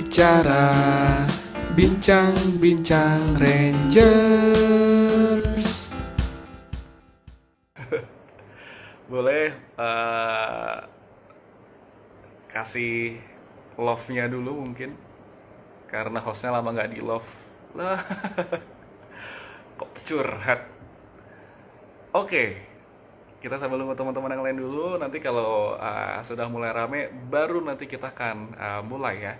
Bicara, bincang-bincang Rangers. Boleh kasih love-nya dulu mungkin, karena hostnya lama nggak di love lah. Kok curhat. Oke, kita sambil nunggu teman-teman yang lain dulu. Nanti kalau sudah mulai rame, baru nanti kita akan mulai ya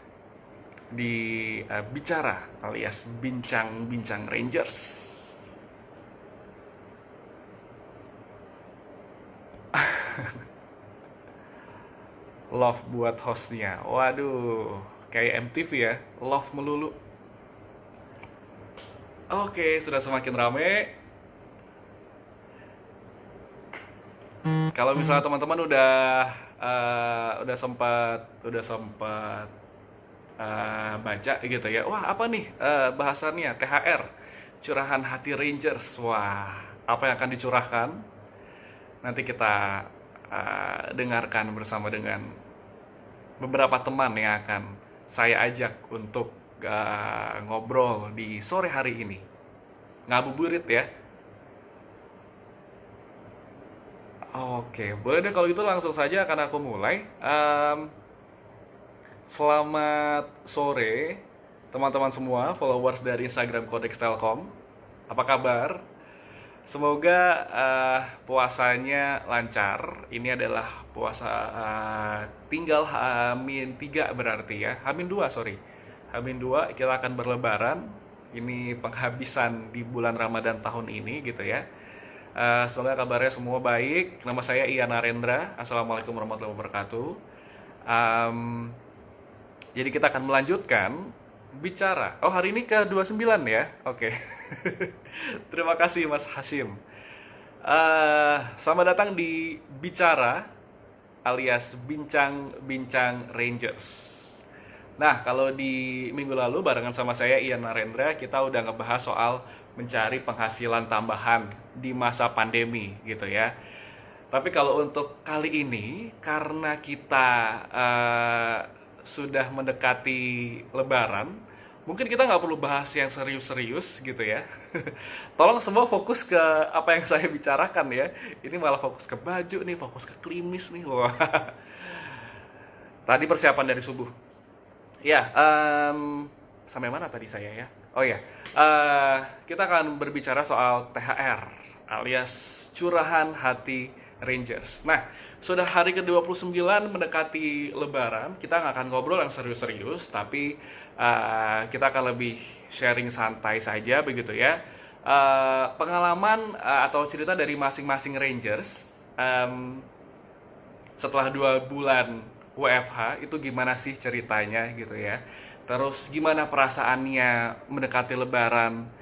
di bicara alias bincang-bincang Rangers. Love buat hostnya. Waduh, kayak MTV ya, love melulu. Oke, sudah semakin rame. Kalau misalnya teman-teman udah sempat baca gitu ya. Wah, apa nih bahasannya? THR, curahan hati Rangers. Wah, apa yang akan dicurahkan? Nanti kita dengarkan bersama dengan beberapa teman yang akan saya ajak untuk ngobrol di sore hari ini. Ngabuburit ya. Oke, boleh deh kalau gitu langsung saja akan aku mulai. Selamat sore teman-teman semua, followers dari Instagram Codex Telkom. Apa kabar? Semoga puasanya lancar. Ini adalah puasa tinggal H-3 berarti ya. H-2 sorry. H-2 kita akan berlebaran. Ini penghabisan di bulan Ramadan tahun ini gitu ya. Semoga kabarnya semua baik. Nama saya Ian Narendra. Assalamualaikum warahmatullahi wabarakatuh. Jadi kita akan melanjutkan bicara. Oh, hari ini ke-29 ya? Oke. Terima kasih Mas Hashim. Selamat datang di Bicara alias Bincang-Bincang Rangers. Nah, kalau di minggu lalu barengan sama saya Ian Narendra, kita udah ngebahas soal mencari penghasilan tambahan di masa pandemi gitu ya. Tapi kalau untuk kali ini, karena kita sudah mendekati Lebaran, mungkin kita nggak perlu bahas yang serius-serius gitu ya. Tolong semua fokus ke apa yang saya bicarakan ya. Ini malah fokus ke baju nih, fokus ke klimis nih. Wah. Tadi persiapan dari subuh. Ya, sampai mana tadi saya ya? Oh ya, kita akan berbicara soal THR alias curahan hati Rangers. Nah, sudah hari ke-29 mendekati Lebaran, kita nggak akan ngobrol yang serius-serius, tapi kita akan lebih sharing santai saja begitu ya. Pengalaman atau cerita dari masing-masing Rangers setelah 2 bulan WFH itu gimana sih ceritanya gitu ya. Terus gimana perasaannya mendekati Lebaran,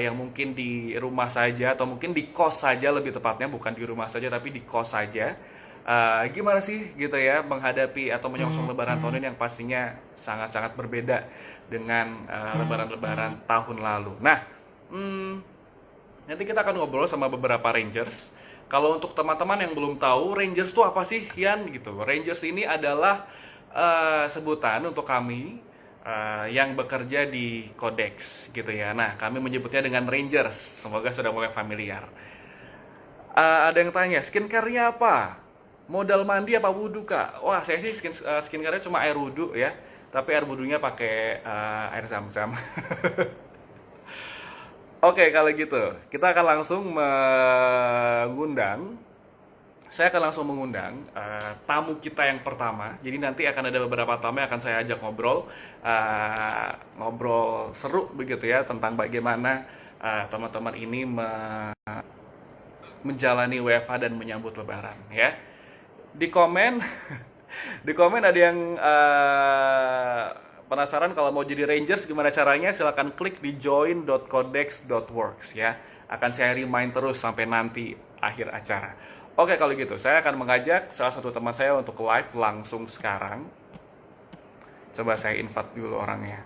yang mungkin di rumah saja atau mungkin di kos saja, lebih tepatnya bukan di rumah saja tapi di kos saja. Gimana sih gitu ya menghadapi atau menyongsong Lebaran tahun ini yang pastinya sangat-sangat berbeda dengan Lebaran-Lebaran tahun lalu. Nah, nanti kita akan ngobrol sama beberapa Rangers. Kalau untuk teman-teman yang belum tahu, Rangers itu apa sih, Yan? Gitu. Rangers ini adalah sebutan untuk kami yang bekerja di Codex, gitu ya. Nah, kami menyebutnya dengan Rangers. Semoga sudah mulai familiar. Ada yang tanya, skincare-nya apa? Modal mandi apa wudhu, Kak? Wah, saya sih skincare-nya cuma air wudhu ya. Tapi air wudhunya pakai air zam-zam. Oke, kalau gitu, kita akan langsung saya akan langsung mengundang tamu kita yang pertama. Jadi nanti akan ada beberapa tamu yang akan saya ajak ngobrol seru begitu ya, tentang bagaimana teman-teman ini menjalani WFH dan menyambut Lebaran ya. Di komen, di komen ada yang penasaran kalau mau jadi Rangers gimana caranya, silahkan klik di join.codex.works ya. Akan saya remind terus sampai nanti akhir acara. Oke, kalau gitu saya akan mengajak salah satu teman saya untuk live langsung sekarang. Coba saya invite dulu orangnya.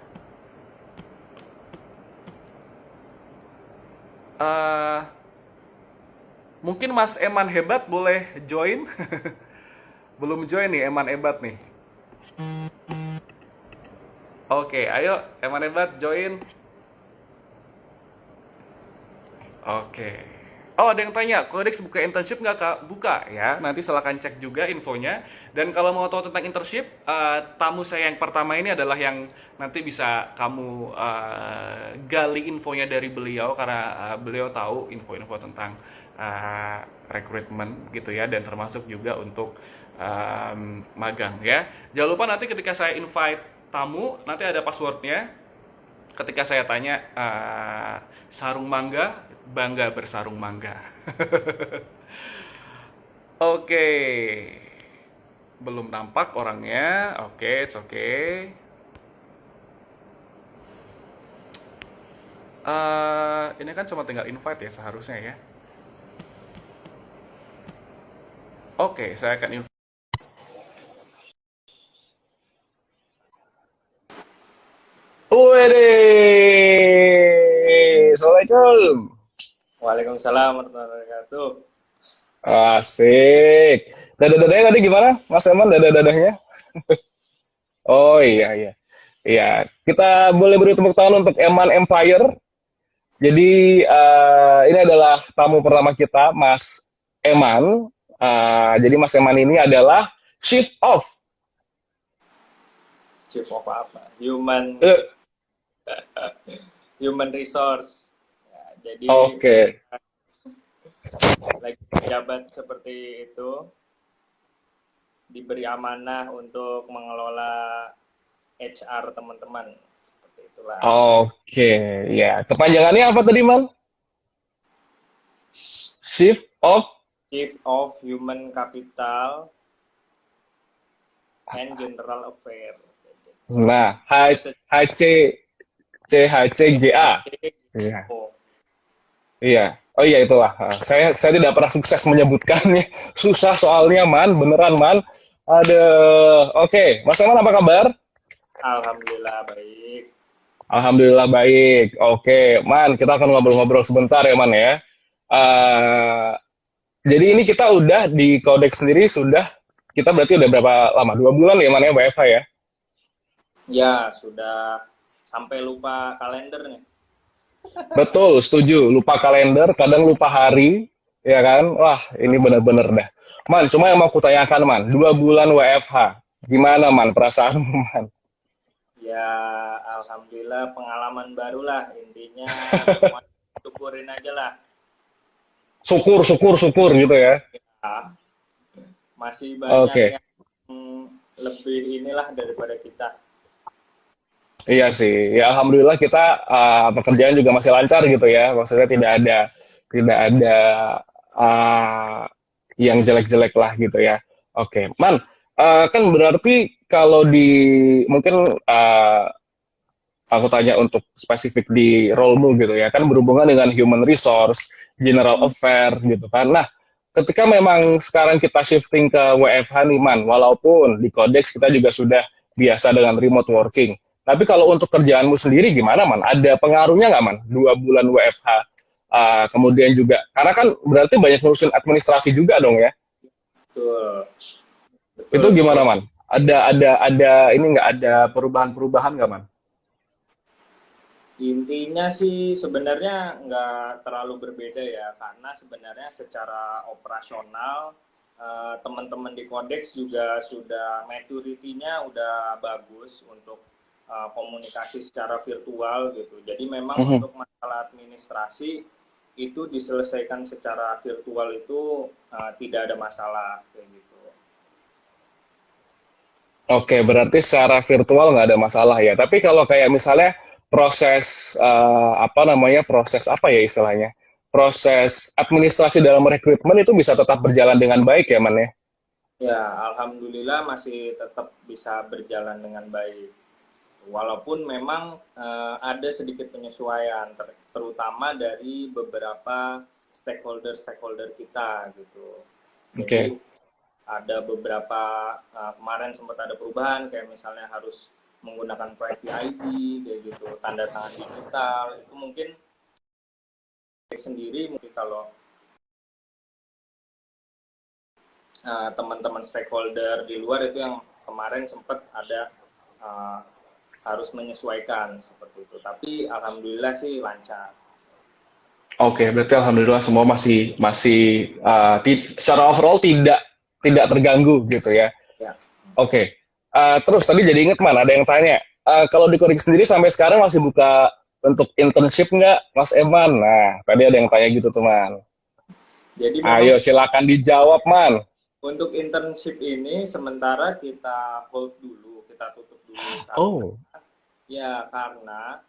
Mungkin Mas Eman Hebat boleh join? Belum join nih Eman Hebat nih. Oke, ayo Eman Hebat join. Oke. Oh, ada yang tanya, Codex buka internship nggak, Kak? Buka ya. Nanti silahkan cek juga infonya. Dan kalau mau tahu tentang internship, tamu saya yang pertama ini adalah yang nanti bisa kamu gali infonya dari beliau karena beliau tahu info-info tentang rekrutmen gitu ya, dan termasuk juga untuk magang ya. Jangan lupa nanti ketika saya invite tamu, nanti ada passwordnya. Ketika saya tanya sarung mangga, bangga bersarung mangga. Oke, belum nampak orangnya. Oke, it's okay. Ini kan cuma tinggal invite ya seharusnya ya. Oke, saya akan invite. Wede, assalamualaikum. Waalaikumsalam warahmatullahi wabarakatuh. Asik. Dadah-dadahnya tadi gimana, Mas Eman? Dadah-dadahnya? Oh iya iya. Iya, kita boleh beri tepuk tangan untuk Eman Empire. Jadi ini adalah tamu pertama kita, Mas Eman. Jadi Mas Eman ini adalah Chief of. Chief of apa? Human Eh, Human Resource. Ya, jadi Oke, saya lagi jabat seperti itu, diberi amanah untuk mengelola HR teman-teman. Seperti itulah. oke, ya. Kepanjangannya apa tadi, Man? Chief of. Chief of Human Capital and General Affairs. Nah, Itu HC CHCGA. Iya, oh, iya. Oh iya itulah. Saya tidak pernah sukses menyebutkannya. Susah soalnya, Man. Beneran, Man. Ada. Oke, Mas Eman apa kabar? Alhamdulillah baik. Alhamdulillah baik. Oke, Man, kita akan ngobrol-ngobrol sebentar ya, Man ya. Eh, jadi ini kita udah di Codex sendiri sudah, kita berarti udah berapa lama? 2 bulan ya, Man ya, WFH ya? Ya, sudah sampai lupa kalender nih. Betul, setuju. Lupa kalender, kadang lupa hari, ya kan? Wah, ini bener-bener dah. Man, cuma yang mau aku tanyakan, Man, 2 bulan WFH. Gimana, Man, perasaanmu, Man? Ya, alhamdulillah pengalaman baru lah. Intinya semua syukurin aja lah. Syukur, syukur, syukur gitu ya. Ya, masih banyak Oke. yang lebih inilah daripada kita. Iya sih, ya alhamdulillah kita pekerjaan juga masih lancar gitu ya. Maksudnya tidak ada uh, yang jelek-jelek lah gitu ya. Oke, Man, kan berarti kalau di mungkin aku tanya untuk spesifik di role-mu gitu ya, kan berhubungan dengan human resource, general Hmm, affair gitu kan. Nah, ketika memang sekarang kita shifting ke WFH nih, Man, walaupun di Codex kita juga sudah biasa dengan remote working. Tapi kalau untuk kerjaanmu sendiri gimana, Man? Ada pengaruhnya nggak, Man? 2 bulan WFH, kemudian juga, karena kan berarti banyak ngurusin administrasi juga dong ya. betul, Itu betul, gimana, betul. Man? Ada ini nggak ada perubahan-perubahan nggak, Man? Intinya sih sebenarnya nggak terlalu berbeda ya, karena sebenarnya secara operasional teman-teman di Codex juga sudah maturity-nya udah bagus untuk komunikasi secara virtual gitu. Jadi memang Mhm. untuk masalah administrasi itu diselesaikan secara virtual itu tidak ada masalah kayak gitu. Oke, berarti secara virtual nggak ada masalah ya. Tapi kalau kayak misalnya proses apa namanya, proses apa ya istilahnya, proses administrasi dalam rekrutmen itu bisa tetap berjalan dengan baik ya, Man ya. Ya, alhamdulillah masih tetap bisa berjalan dengan baik. Walaupun memang ada sedikit penyesuaian, terutama dari beberapa stakeholder-stakeholder kita gitu. Jadi Oke, ada beberapa kemarin sempat ada perubahan, kayak misalnya harus menggunakan private ID kayak gitu, tanda tangan digital. Itu mungkin sendiri mungkin kalau teman-teman stakeholder di luar itu yang kemarin sempat ada uh, harus menyesuaikan seperti itu. Tapi alhamdulillah sih lancar. Oke, berarti alhamdulillah semua masih masih secara overall tidak terganggu gitu ya. Ya. Oke. Terus tadi jadi inget Man, ada yang tanya, kalau di Kodik sendiri sampai sekarang masih buka untuk internship nggak, Mas Eman? Nah, tadi ada yang tanya gitu tuh Man. Jadi memang Ayo silakan dijawab Man. untuk internship ini sementara kita hold dulu, kita tutup dulu karena Oh, karena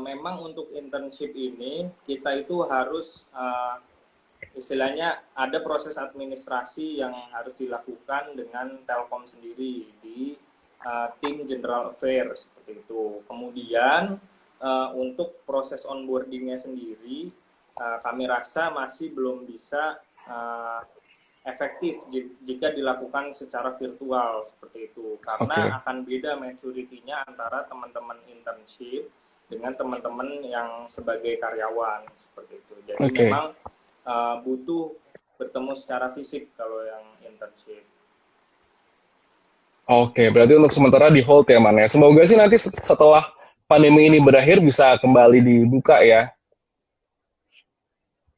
memang untuk internship ini kita itu harus istilahnya ada proses administrasi yang harus dilakukan dengan Telkom sendiri di tim General Affairs seperti itu. Kemudian untuk proses onboardingnya sendiri kami rasa masih belum bisa efektif jika dilakukan secara virtual seperti itu karena akan beda maturity-nya antara teman-teman internship dengan teman-teman yang sebagai karyawan seperti itu. Jadi memang butuh bertemu secara fisik kalau yang internship. Oke, berarti untuk sementara di hold ya Man ya. Semoga sih nanti setelah pandemi ini berakhir bisa kembali dibuka ya.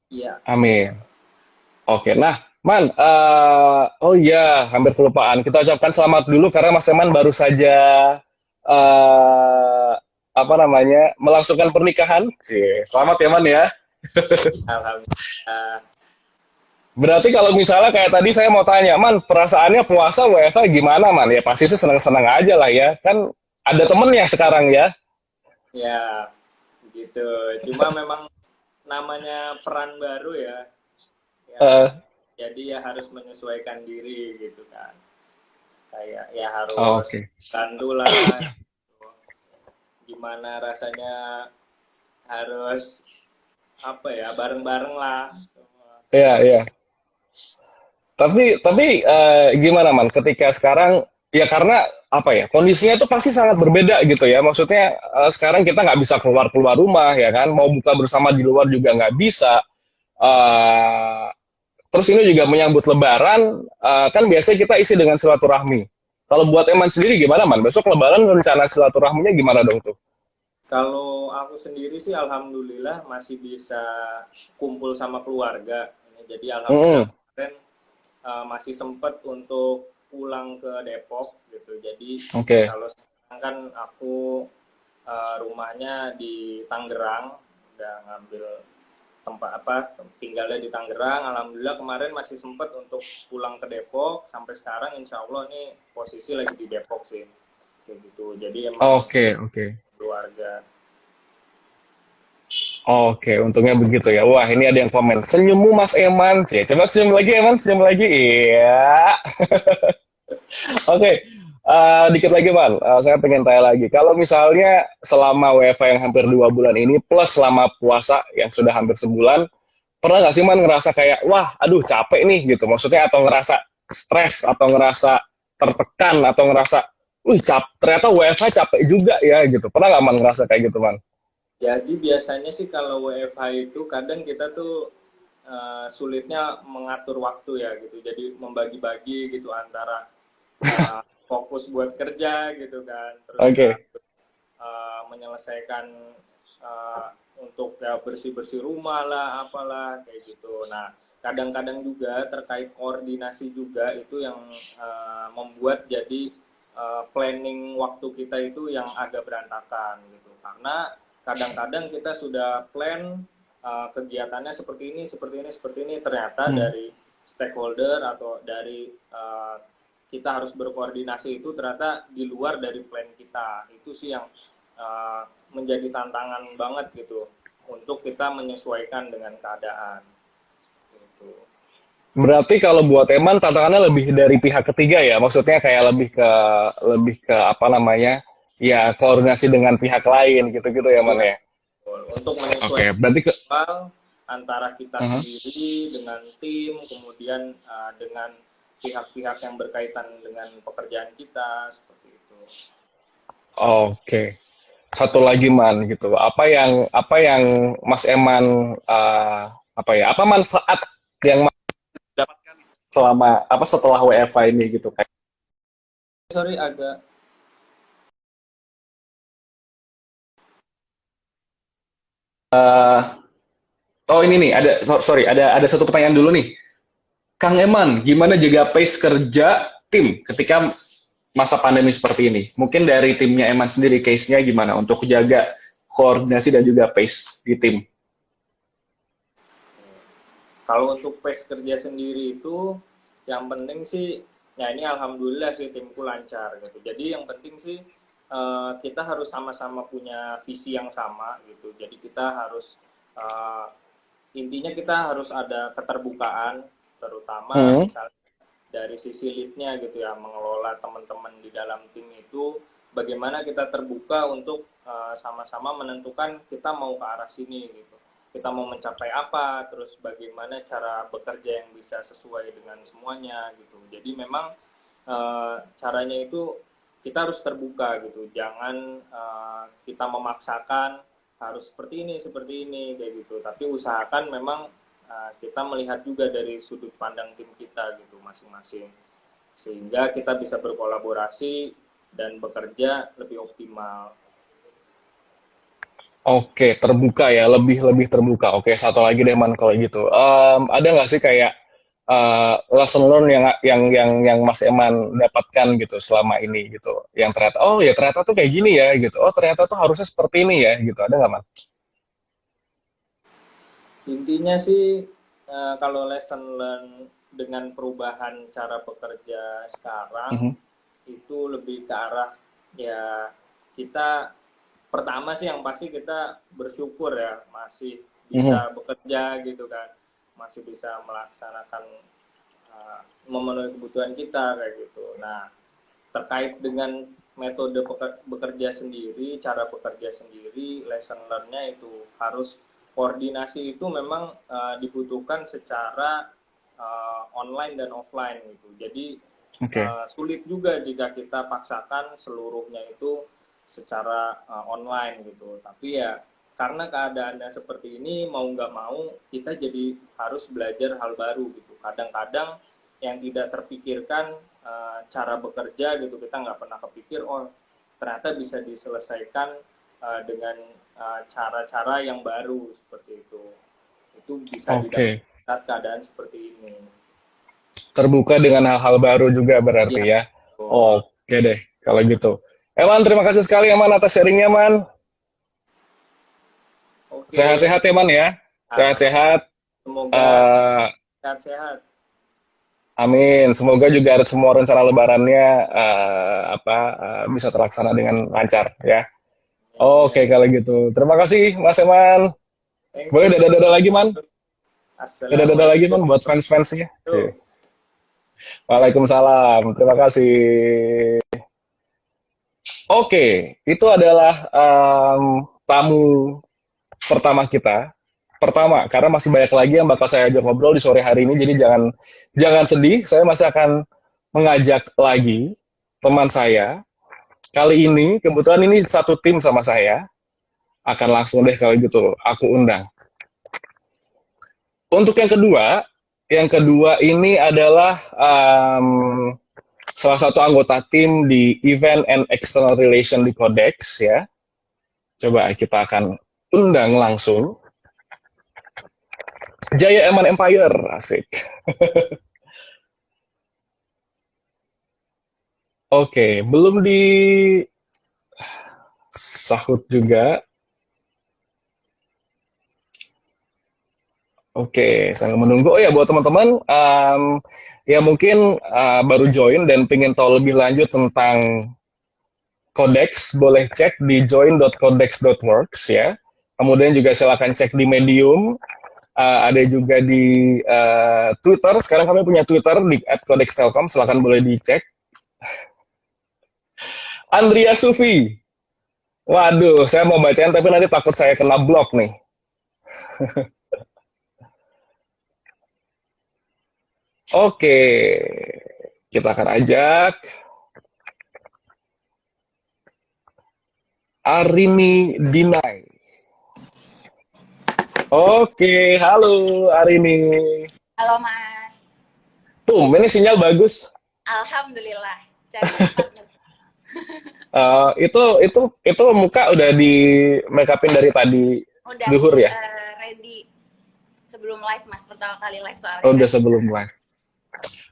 Iya. Amin. Oke, nah Man, oh iya, hampir kelupaan. Kita ucapkan selamat dulu karena Mas Eman baru saja apa namanya melangsungkan pernikahan. Selamat ya Man ya. Alhamdulillah. Berarti kalau misalnya kayak tadi saya mau tanya, Man, perasaannya puasa WFH gimana Man? Ya pasti sih senang-senang aja lah ya. Kan ada temennya sekarang ya. Ya, gitu. Cuma memang namanya peran baru ya. Jadi ya harus menyesuaikan diri gitu kan. Kayak ya harus tandu lah. Gimana rasanya harus apa ya bareng-bareng lah. Iya, iya. Tapi gimana Man? Ketika sekarang ya karena apa ya kondisinya itu pasti sangat berbeda gitu ya. Maksudnya sekarang kita nggak bisa keluar rumah ya kan. Mau buka bersama di luar juga nggak bisa. Uh, Terus ini juga menyambut Lebaran, kan biasanya kita isi dengan silaturahmi. Kalau buat Eman sendiri gimana Man? Besok Lebaran rencana silaturahminya gimana dong tuh? Kalau aku sendiri sih alhamdulillah masih bisa kumpul sama keluarga. Jadi alhamdulillah kemarin masih sempat untuk pulang ke Depok gitu. Jadi kalau sekarang kan aku rumahnya di Tangerang, udah ngambil tempat tinggalnya di Tangerang. Alhamdulillah kemarin masih sempat untuk pulang ke Depok. Sampai sekarang insya Allah nih posisi lagi di Depok sih kayak gitu. Jadi emang keluarga. Oke, untungnya begitu ya. Wah, ini ada yang komen. Senyummu Mas Eman. Coba senyum lagi Eman, senyum lagi. Iya. Oke. Dikit lagi Man, saya pengen tanya lagi. Kalau misalnya selama WFH yang hampir 2 bulan ini, plus selama puasa yang sudah hampir sebulan, pernah nggak sih Man ngerasa kayak, wah, aduh capek nih gitu. Maksudnya atau ngerasa stres, atau ngerasa tertekan, atau ngerasa, wih ternyata WFH capek juga ya gitu. Pernah nggak Man ngerasa kayak gitu Man? Jadi biasanya sih kalau WFH itu kadang kita tuh sulitnya mengatur waktu ya gitu. Jadi membagi-bagi gitu antara fokus buat kerja gitu kan, terus menyelesaikan untuk ya bersih-bersih rumah lah, apalah kayak gitu. Nah, kadang-kadang juga terkait koordinasi juga itu yang membuat jadi planning waktu kita itu yang agak berantakan gitu. Karena kadang-kadang kita sudah plan kegiatannya seperti ini, ternyata dari stakeholder atau dari kita harus berkoordinasi itu ternyata di luar dari plan kita. Itu sih yang menjadi tantangan banget gitu untuk kita menyesuaikan dengan keadaan. Gitu. Berarti kalau buat Eman tantangannya lebih dari pihak ketiga ya, maksudnya kayak lebih ke apa namanya, ya koordinasi dengan pihak lain gitu-gitu ya Man ya. Untuk menyesuaikan berarti antara kita sendiri dengan tim, kemudian dengan pihak-pihak yang berkaitan dengan pekerjaan kita seperti itu. Oke. Satu lagi Man gitu. Apa yang Mas Eman apa manfaat yang dapatkan setelah WFH ini gitu kayak. Sorry agak Oh ini nih, sorry, ada satu pertanyaan dulu nih. Kang Eman, gimana jaga pace kerja tim ketika masa pandemi seperti ini? Mungkin dari timnya Eman sendiri, case-nya gimana untuk jaga koordinasi dan juga pace di tim? Kalau untuk pace kerja sendiri itu yang penting sih, ya ini alhamdulillah sih timku lancar gitu. Jadi yang penting sih kita harus sama-sama punya visi yang sama gitu. Jadi kita harus eh, intinya kita harus ada keterbukaan, terutama Hmm. misalnya dari sisi lead-nya gitu ya, mengelola teman-teman di dalam tim itu bagaimana kita terbuka untuk sama-sama menentukan kita mau ke arah sini gitu. Kita mau mencapai apa, terus bagaimana cara bekerja yang bisa sesuai dengan semuanya gitu. Jadi memang caranya itu kita harus terbuka gitu. Jangan kita memaksakan harus seperti ini kayak gitu. Tapi usahakan memang kita melihat juga dari sudut pandang tim kita gitu masing-masing, sehingga kita bisa berkolaborasi dan bekerja lebih optimal. Oke, terbuka ya, lebih lebih terbuka. Oke, satu lagi deh Man kalau gitu. Ada nggak sih kayak lesson learn yang Mas Eman dapatkan gitu selama ini gitu, yang ternyata oh ya ternyata tuh kayak gini ya gitu, oh ternyata tuh harusnya seperti ini ya gitu, ada nggak Man? Intinya sih kalau lesson learn dengan perubahan cara bekerja sekarang Mhm. itu lebih ke arah ya kita pertama sih yang pasti kita bersyukur ya masih Mhm. bisa bekerja gitu kan, masih bisa melaksanakan memenuhi kebutuhan kita kayak gitu. Nah, terkait dengan metode bekerja sendiri, cara bekerja sendiri, lesson learn-nya itu harus koordinasi itu memang dibutuhkan secara online dan offline gitu. Jadi Oke. sulit juga jika kita paksakan seluruhnya itu secara online gitu. Tapi ya karena keadaannya seperti ini mau nggak mau kita jadi harus belajar hal baru gitu. Kadang-kadang yang tidak terpikirkan cara bekerja gitu kita nggak pernah kepikir oh ternyata bisa diselesaikan dengan cara-cara yang baru seperti itu bisa didapat Oke. saat keadaan seperti ini. Terbuka dengan hal-hal baru juga berarti Ya, ya. betul. Oke deh kalau gitu. Eman, terima kasih sekali Eman atas sharingnya Man. Oke, Sehat-sehat ya Man ya. nah, Sehat-sehat. semoga Eh, sehat-sehat. Amin. Semoga juga semua rencana lebarannya bisa terlaksana dengan lancar ya. Oke Amin. kalau gitu. Terima kasih Mas Eman. Thank Boleh you, bro. dada-dada lagi Man. Dada-dada lagi Assalamualaikum. Man buat fans-fansnya. Sih. Bro. Waalaikumsalam. Terima kasih. Oke, itu adalah tamu pertama kita. Pertama, karena masih banyak lagi yang bakal saya ajak ngobrol di sore hari ini, jadi jangan jangan sedih. Saya masih akan mengajak lagi teman saya. Kali ini, kebetulan ini satu tim sama saya. Akan langsung deh kalau gitu, aku undang. Untuk yang kedua ini adalah salah satu anggota tim di Event and External Relation di Codex ya. Coba kita akan undang langsung. Jaya Eman Empire, asik. Oke, belum disahut juga. Oke, sambil menunggu. Oh ya, buat teman-teman, ya mungkin baru join dan pengen tahu lebih lanjut tentang Codex, boleh cek di join.codex.works ya. Kemudian juga silakan cek di Medium, ada juga di Twitter. Sekarang kami punya Twitter di @codextelkom, silakan boleh dicek. Andrea Sufi. Waduh, saya mau bacain tapi nanti takut saya kena blok nih. Oke, kita akan ajak Arini Dinai. Oke, halo Arini. Halo Mas, Tuh, ini sinyal bagus. Alhamdulillah cari partner. Itu muka udah di make upin dari tadi Udah Duhur ya? ready sebelum live Mas, pertama kali live soalnya. Oh, udah sebelum live.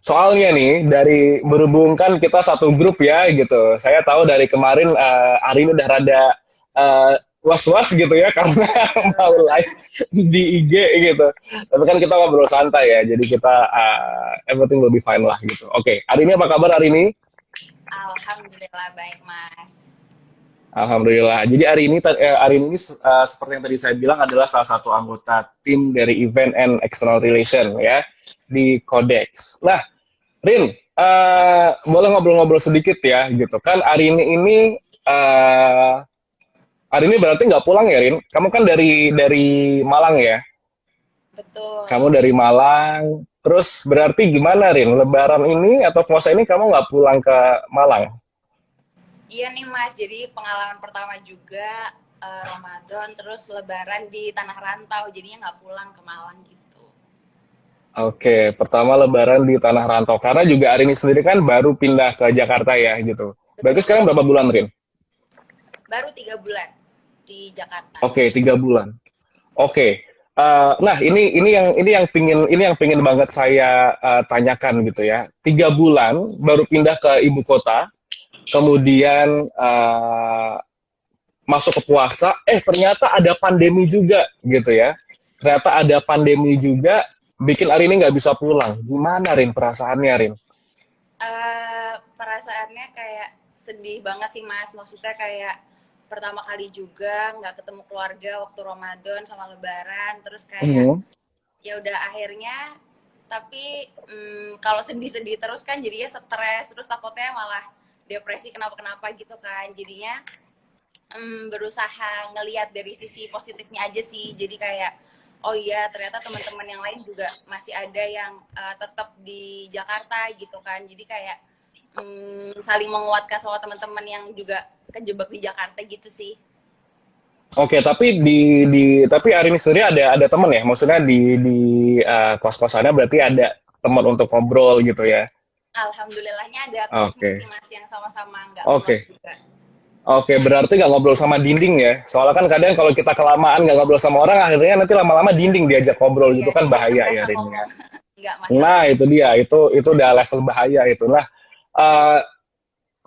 Soalnya nih, dari berhubungkan kita satu grup ya gitu. Saya tahu dari kemarin Arin udah rada was-was gitu ya karena mau live di IG gitu. Tapi kan kita ngobrol santai ya, jadi kita everything will be fine lah gitu. Oke, Arin apa kabar hari ini? Alhamdulillah baik Mas. Alhamdulillah. Jadi hari ini seperti yang tadi saya bilang adalah salah satu anggota tim dari Event and External Relation ya di Codex. Nah, Rin, boleh ngobrol-ngobrol sedikit ya gitu kan? Hari ini berarti nggak pulang ya, Rin? Kamu kan dari Malang ya? Betul. Kamu dari Malang. Terus berarti gimana, Rin? Lebaran ini atau puasa ini kamu nggak pulang ke Malang? Iya nih Mas, jadi pengalaman pertama juga Ramadan terus Lebaran di tanah rantau, jadinya nggak pulang ke Malang gitu. Oke, pertama Lebaran di tanah rantau. Karena juga Arini sendiri kan baru pindah ke Jakarta ya gitu. Berarti sekarang berapa bulan, Rin? Baru 3 bulan di Jakarta. Oke, 3 bulan. Oke. Nah, ini yang pingin banget saya tanyakan gitu ya. 3 bulan baru pindah ke ibu kota, kemudian masuk ke puasa, ternyata ada pandemi juga gitu ya. Ternyata ada pandemi juga, bikin Arini nggak bisa pulang. Gimana, Rin, perasaannya, Rin? Perasaannya kayak sedih banget sih Mas, maksudnya kayak pertama kali juga nggak ketemu keluarga waktu Ramadan sama Lebaran, terus kayak ya udah akhirnya, tapi kalau sedih-sedih terus kan jadinya stres, terus takutnya malah depresi kenapa-kenapa gitu kan, jadinya berusaha ngelihat dari sisi positifnya aja sih, jadi kayak oh iya ternyata teman-teman yang lain juga masih ada yang tetap di Jakarta gitu kan, jadi kayak saling menguatkan sama teman-teman yang juga kejebak di Jakarta gitu sih. Oke, tapi tapi Arini sendiri ada teman ya, maksudnya di kos-kosannya berarti ada teman untuk ngobrol gitu ya? Alhamdulillahnya ada Oke. sih Mas yang sama-sama nggak Oke. ngeliat juga. Oke, berarti nggak ngobrol sama dinding ya? Soalnya kan kadang kalau kita kelamaan nggak ngobrol sama orang, akhirnya nanti lama-lama dinding diajak ngobrol gitu kan bahaya ya, Rin ya. Nggak masalah. Nah, itu dia, itu udah level bahaya itu. Nah,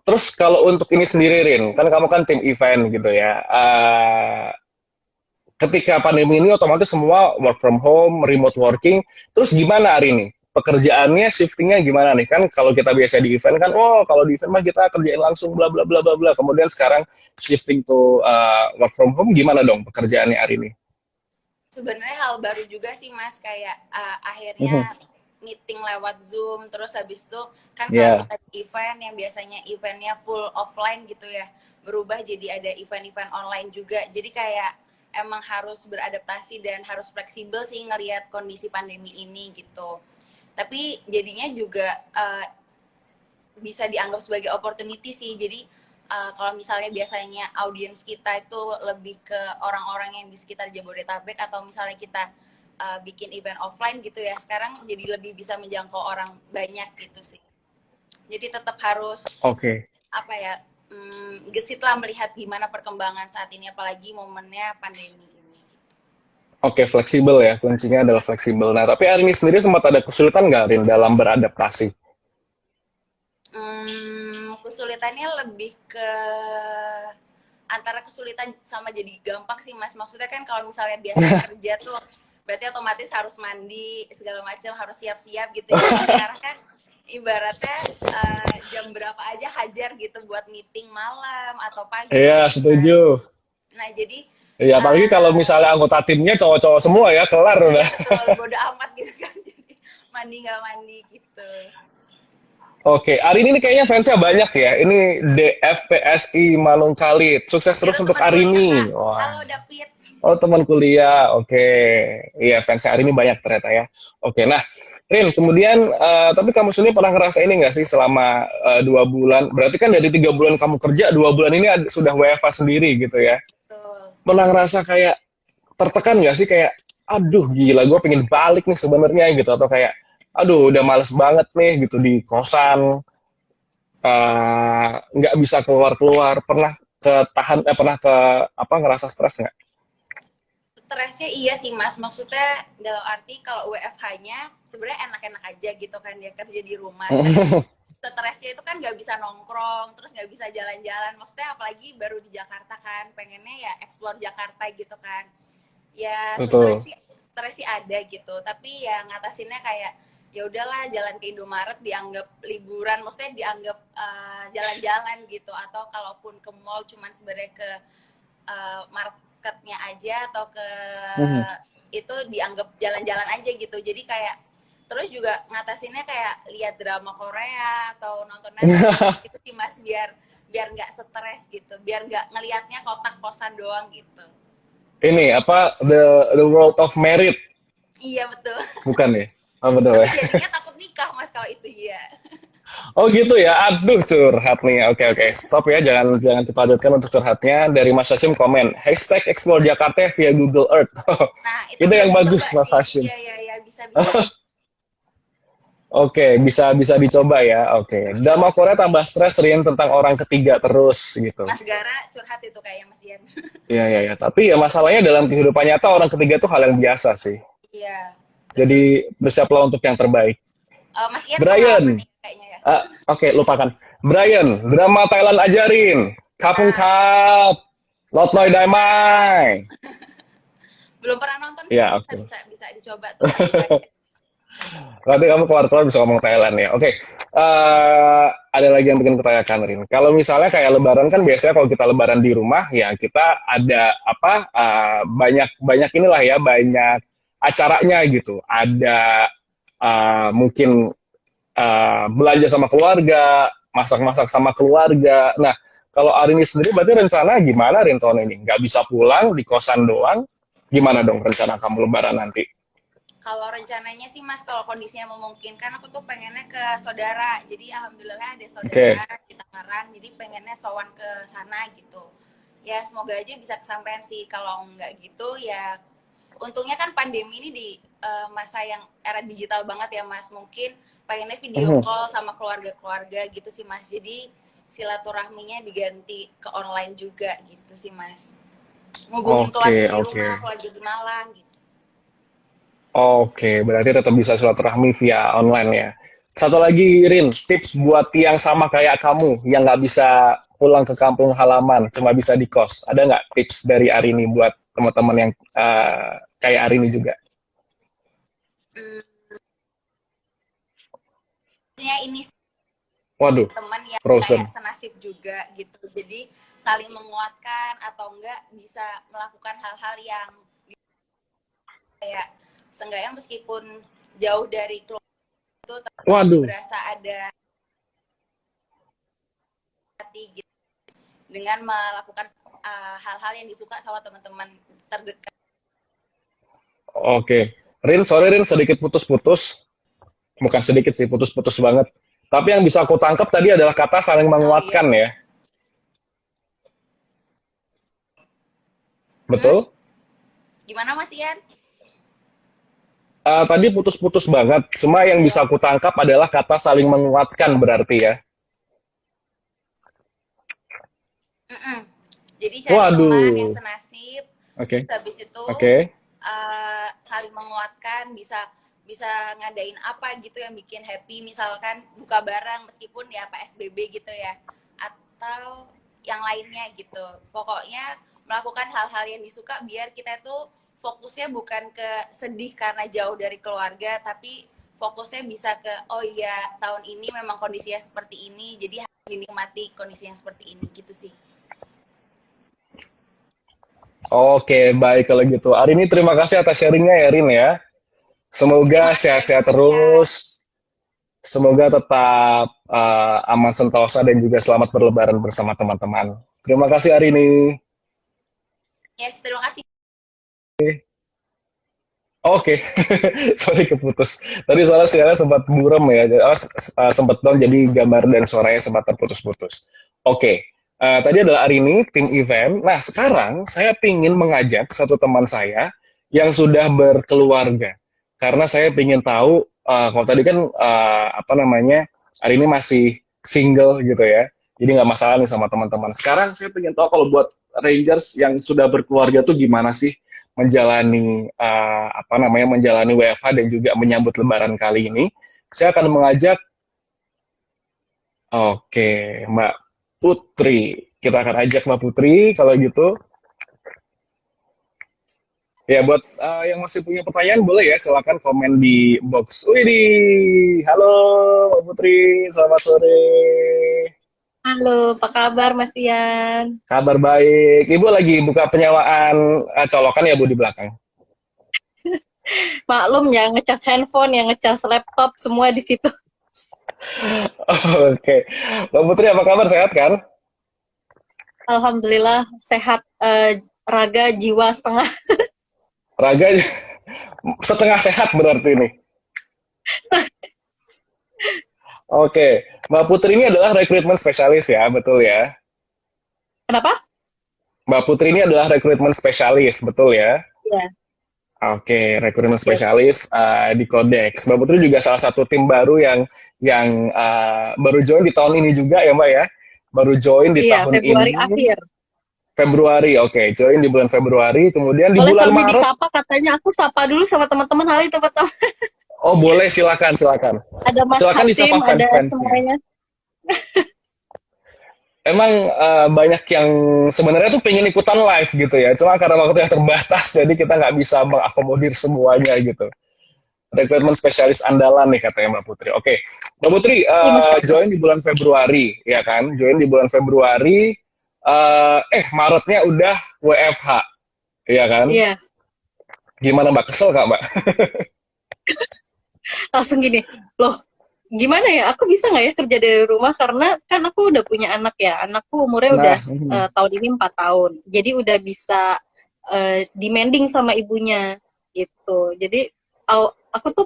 terus kalau untuk ini sendiri, Rin, kan kamu kan tim event gitu ya. Ketika pandemi ini otomatis semua work from home, remote working. Terus gimana hari ini? Pekerjaannya shiftingnya gimana nih? Kan kalau kita biasa di event kan, kalau di event mah kita kerjain langsung bla bla bla bla bla. Kemudian sekarang shifting to work from home, gimana dong pekerjaannya hari ini? Sebenarnya hal baru juga sih Mas, kayak akhirnya meeting lewat Zoom, terus habis itu kan kalau kita di event yang biasanya eventnya full offline gitu ya, berubah jadi ada event-event online juga. Jadi kayak emang harus beradaptasi dan harus fleksibel sih ngelihat kondisi pandemi ini gitu. Tapi jadinya juga bisa dianggap sebagai opportunity sih. Jadi kalau misalnya biasanya audiens kita itu lebih ke orang-orang yang di sekitar Jabodetabek, atau misalnya kita bikin event offline gitu ya, sekarang jadi lebih bisa menjangkau orang banyak gitu sih. Jadi tetap harus gesit lah melihat gimana perkembangan saat ini, apalagi momennya pandemi ini. Oke, fleksibel ya, kuncinya adalah fleksibel. Nah, tapi Arini sendiri sempat ada kesulitan nggak, Rin, dalam beradaptasi? Kesulitannya lebih ke antara kesulitan sama jadi gampang sih Mas. Maksudnya kan kalau misalnya biasa kerja tuh berarti otomatis harus mandi segala macam, harus siap-siap gitu ya. Sekarang kan ibaratnya jam berapa aja hajar gitu buat meeting malam atau pagi. Iya, setuju. Nah, jadi iya, apalagi kalau misalnya anggota timnya cowok-cowok semua ya, kelar udah. Betul, bodo amat gitu kan. Jadi mandi nggak mandi gitu. Oke, Arini ini kayaknya fansnya banyak ya. Ini DFPSI Manungkalit. Sukses terus untuk Arini. Halo David. Oh, teman kuliah. Oke. Iya, fansnya Arini banyak ternyata ya. Oke, nah, Rin, kemudian, tapi kamu sendiri pernah ngerasa ini nggak sih selama 2 bulan? Berarti kan dari 3 bulan kamu kerja, 2 bulan ini sudah WFH sendiri gitu ya. Betul. Pernah ngerasa kayak tertekan nggak sih? Kayak, aduh gila, gue pengen balik nih sebenarnya gitu. Atau kayak, aduh udah males banget nih gitu di kosan, nggak bisa keluar-keluar. Pernah ngerasa stres nggak? Stresnya iya sih Mas, maksudnya dalam arti kalau WFH-nya sebenarnya enak-enak aja gitu kan dia kerja di rumah. Tapi stresnya itu kan nggak bisa nongkrong, terus nggak bisa jalan-jalan. Maksudnya apalagi baru di Jakarta kan, pengennya ya explore Jakarta gitu kan. Ya sebenarnya Betul. sih stres sih ada gitu, tapi ya ngatasinnya kayak ya udahlah jalan ke Indomaret dianggap liburan, maksudnya dianggap jalan-jalan gitu, atau kalaupun ke mall cuman sebenarnya ke marketnya aja atau ke Mhm. itu dianggap jalan-jalan aja gitu. Jadi kayak terus juga ngatasinnya kayak lihat drama Korea atau nonton Netflix gitu sih Mas, biar biar nggak stres gitu, biar nggak ngelihatnya kotak kosan doang gitu. Ini apa, the world of merit, Iya betul. bukan ya? Oh, betul Tapi ya. jadinya takut nikah Mas kalau itu ya. Oh gitu ya, aduh curhat nih. Oke oke, stop ya, jangan jangan kita lanjutkan untuk curhatnya. Dari Mas Hashim komen, hashtag explore Jakarta via Google Earth. Nah itu Itu belum yang dicoba bagus Mas sih. Hashim. Iya iya iya, bisa bisa. Oke, bisa bisa dicoba ya. Oke, drama Korea tambah stres Rian tentang orang ketiga terus gitu. Mas Gara curhat itu kayaknya Mas Ian. Iya iya ya. Tapi ya masalahnya dalam kehidupan nyata orang ketiga itu hal yang biasa sih. Iya betul. Jadi bersiaplah untuk yang terbaik. Mas Ian pengalaman Brian, nih kayaknya ya. oke lupakan. Brian, drama Thailand ajarin. Kapung Nah Kap, Lot Noi sorry Dai Mai. belum pernah nonton sih, Ya bisa oke. bisa bisa dicoba tuh kasih aja. Nanti kamu keluar-keluar bisa ngomong Thailand ya. Oke. Ada lagi yang bikin kutanyakan, Rin. Kalau misalnya kayak Lebaran kan biasanya kalau kita Lebaran di rumah ya kita ada apa? Banyak banyak inilah ya, banyak acaranya gitu. Ada mungkin belanja sama keluarga, masak-masak sama keluarga. Nah, kalau Arini sendiri berarti rencana gimana Rin tahun ini? Nggak bisa pulang di kosan doang? Gimana dong rencana kamu Lebaran nanti? Kalau rencananya sih Mas, kalau kondisinya memungkinkan, aku tuh pengennya ke saudara. Jadi alhamdulillah ada Oke. saudara di Tangerang, jadi pengennya sowan ke sana gitu. Ya semoga aja bisa kesampaian sih. Kalau enggak gitu ya, untungnya kan pandemi ini di masa yang era digital banget ya Mas. Mungkin pengennya video Mhm. call sama keluarga-keluarga gitu sih Mas. Jadi silaturahminya diganti ke online juga gitu sih Mas. Ngubungin Oke, keluarga di oke. rumah, keluarga di Malang gitu. Oke, berarti tetap bisa silaturahmi via online ya. Satu lagi, Rin, tips buat yang sama kayak kamu, yang nggak bisa pulang ke kampung halaman, cuma bisa di kos. Ada nggak tips dari Arini buat teman-teman yang kayak Arini juga? Hmm, ini Waduh, teman yang kayak Frozen. senasib juga gitu. Jadi saling menguatkan atau enggak bisa melakukan hal-hal yang kayak seenggaknya meskipun jauh dari keluarga itu tetap Waduh, berasa ada hati gitu dengan melakukan hal-hal yang disuka sama teman-teman terdekat. oke. Rin, sorry Rin, sedikit putus-putus. Bukan sedikit sih, putus-putus banget. Tapi yang bisa aku tangkap tadi adalah kata saling Oh iya. menguatkan ya. Hmm? Betul? Gimana Mas Ian? Tadi putus-putus banget. Cuma yang Iya. bisa aku tangkap adalah kata saling menguatkan berarti ya. Mm-mm. Jadi cari teman yang Waduh. senasib, Oke. habis itu Oke. saling menguatkan, bisa bisa ngadain apa gitu yang bikin happy, misalkan buka bareng meskipun ya PSBB gitu ya, atau yang lainnya gitu. Pokoknya melakukan hal-hal yang disuka biar kita tuh fokusnya bukan ke sedih karena jauh dari keluarga, tapi fokusnya bisa ke oh iya tahun ini memang kondisinya seperti ini, jadi harus dinikmati kondisi yang seperti ini gitu sih. Oke, baik kalau gitu. Arini terima kasih atas sharingnya ya, Rin ya. Terima Semoga kasih banyak sehat-sehat Mas Ian. terus. Semoga tetap aman sentosa dan juga selamat berlebaran bersama teman-teman. Terima kasih Arini. Yes, terima kasih. Oke, sorry keputus. Tadi soalnya sinyalnya sempat buram ya, sempat down jadi gambar dan suaranya sempat terputus-putus. Oke, tadi adalah Arini, tim event. Nah, sekarang saya ingin mengajak satu teman saya yang sudah berkeluarga. Karena saya ingin tahu, kalau tadi kan, apa namanya, Arini masih single gitu ya, jadi nggak masalah nih sama teman-teman. Sekarang saya ingin tahu kalau buat Rangers yang sudah berkeluarga tuh gimana sih? menjalani menjalani WFH dan juga menyambut Lebaran kali ini. Saya akan mengajak, oke, Mbak Putri. Kita akan ajak Mbak Putri kalau gitu. Ya, buat yang masih punya pertanyaan boleh ya, silakan komen di box. Widih, halo Mbak Putri, selamat sore. Halo, apa kabar Mas Ian? Kabar baik. Ibu lagi buka penyewaan colokan ya Bu di belakang? Maklum ya, ngecas handphone, yang ngecas laptop, semua di situ. Oke. Mbak Putri apa kabar, sehat kan? Alhamdulillah, sehat, raga, jiwa setengah. Raga setengah sehat berarti ini. Oke, Mbak Putri ini adalah rekrutmen spesialis ya, betul ya? Kenapa? Mbak Putri ini adalah rekrutmen spesialis, betul ya? Iya. Oke, rekrutmen spesialis di Codex. Mbak Putri juga salah satu tim baru yang baru join di tahun ini juga ya Mbak ya? Baru join di tahun Februari ini. akhir. Februari, oke. Join di bulan Februari, kemudian di Boleh bulan kami Maret. disapa, katanya aku sapa dulu sama teman-teman hal itu pertama. Oh boleh, silakan. Ada Mas Silakan Hatim, disapa ada fans-fansnya. semuanya. Emang banyak yang sebenarnya tuh pengen ikutan live gitu ya, cuma karena waktunya terbatas, jadi kita nggak bisa mengakomodir semuanya gitu. Rekrutmen spesialis andalan nih katanya Mbak Putri. Oke, Mbak Putri join di bulan Februari, ya kan? Join di bulan Februari, Maretnya udah WFH, ya kan? Iya. Gimana Mbak, kesel nggak Mbak? Langsung gini, loh gimana ya, aku bisa nggak ya kerja dari rumah, karena kan aku udah punya anak ya, anakku umurnya udah tahun ini 4 tahun, jadi udah bisa demanding sama ibunya gitu. Jadi aku tuh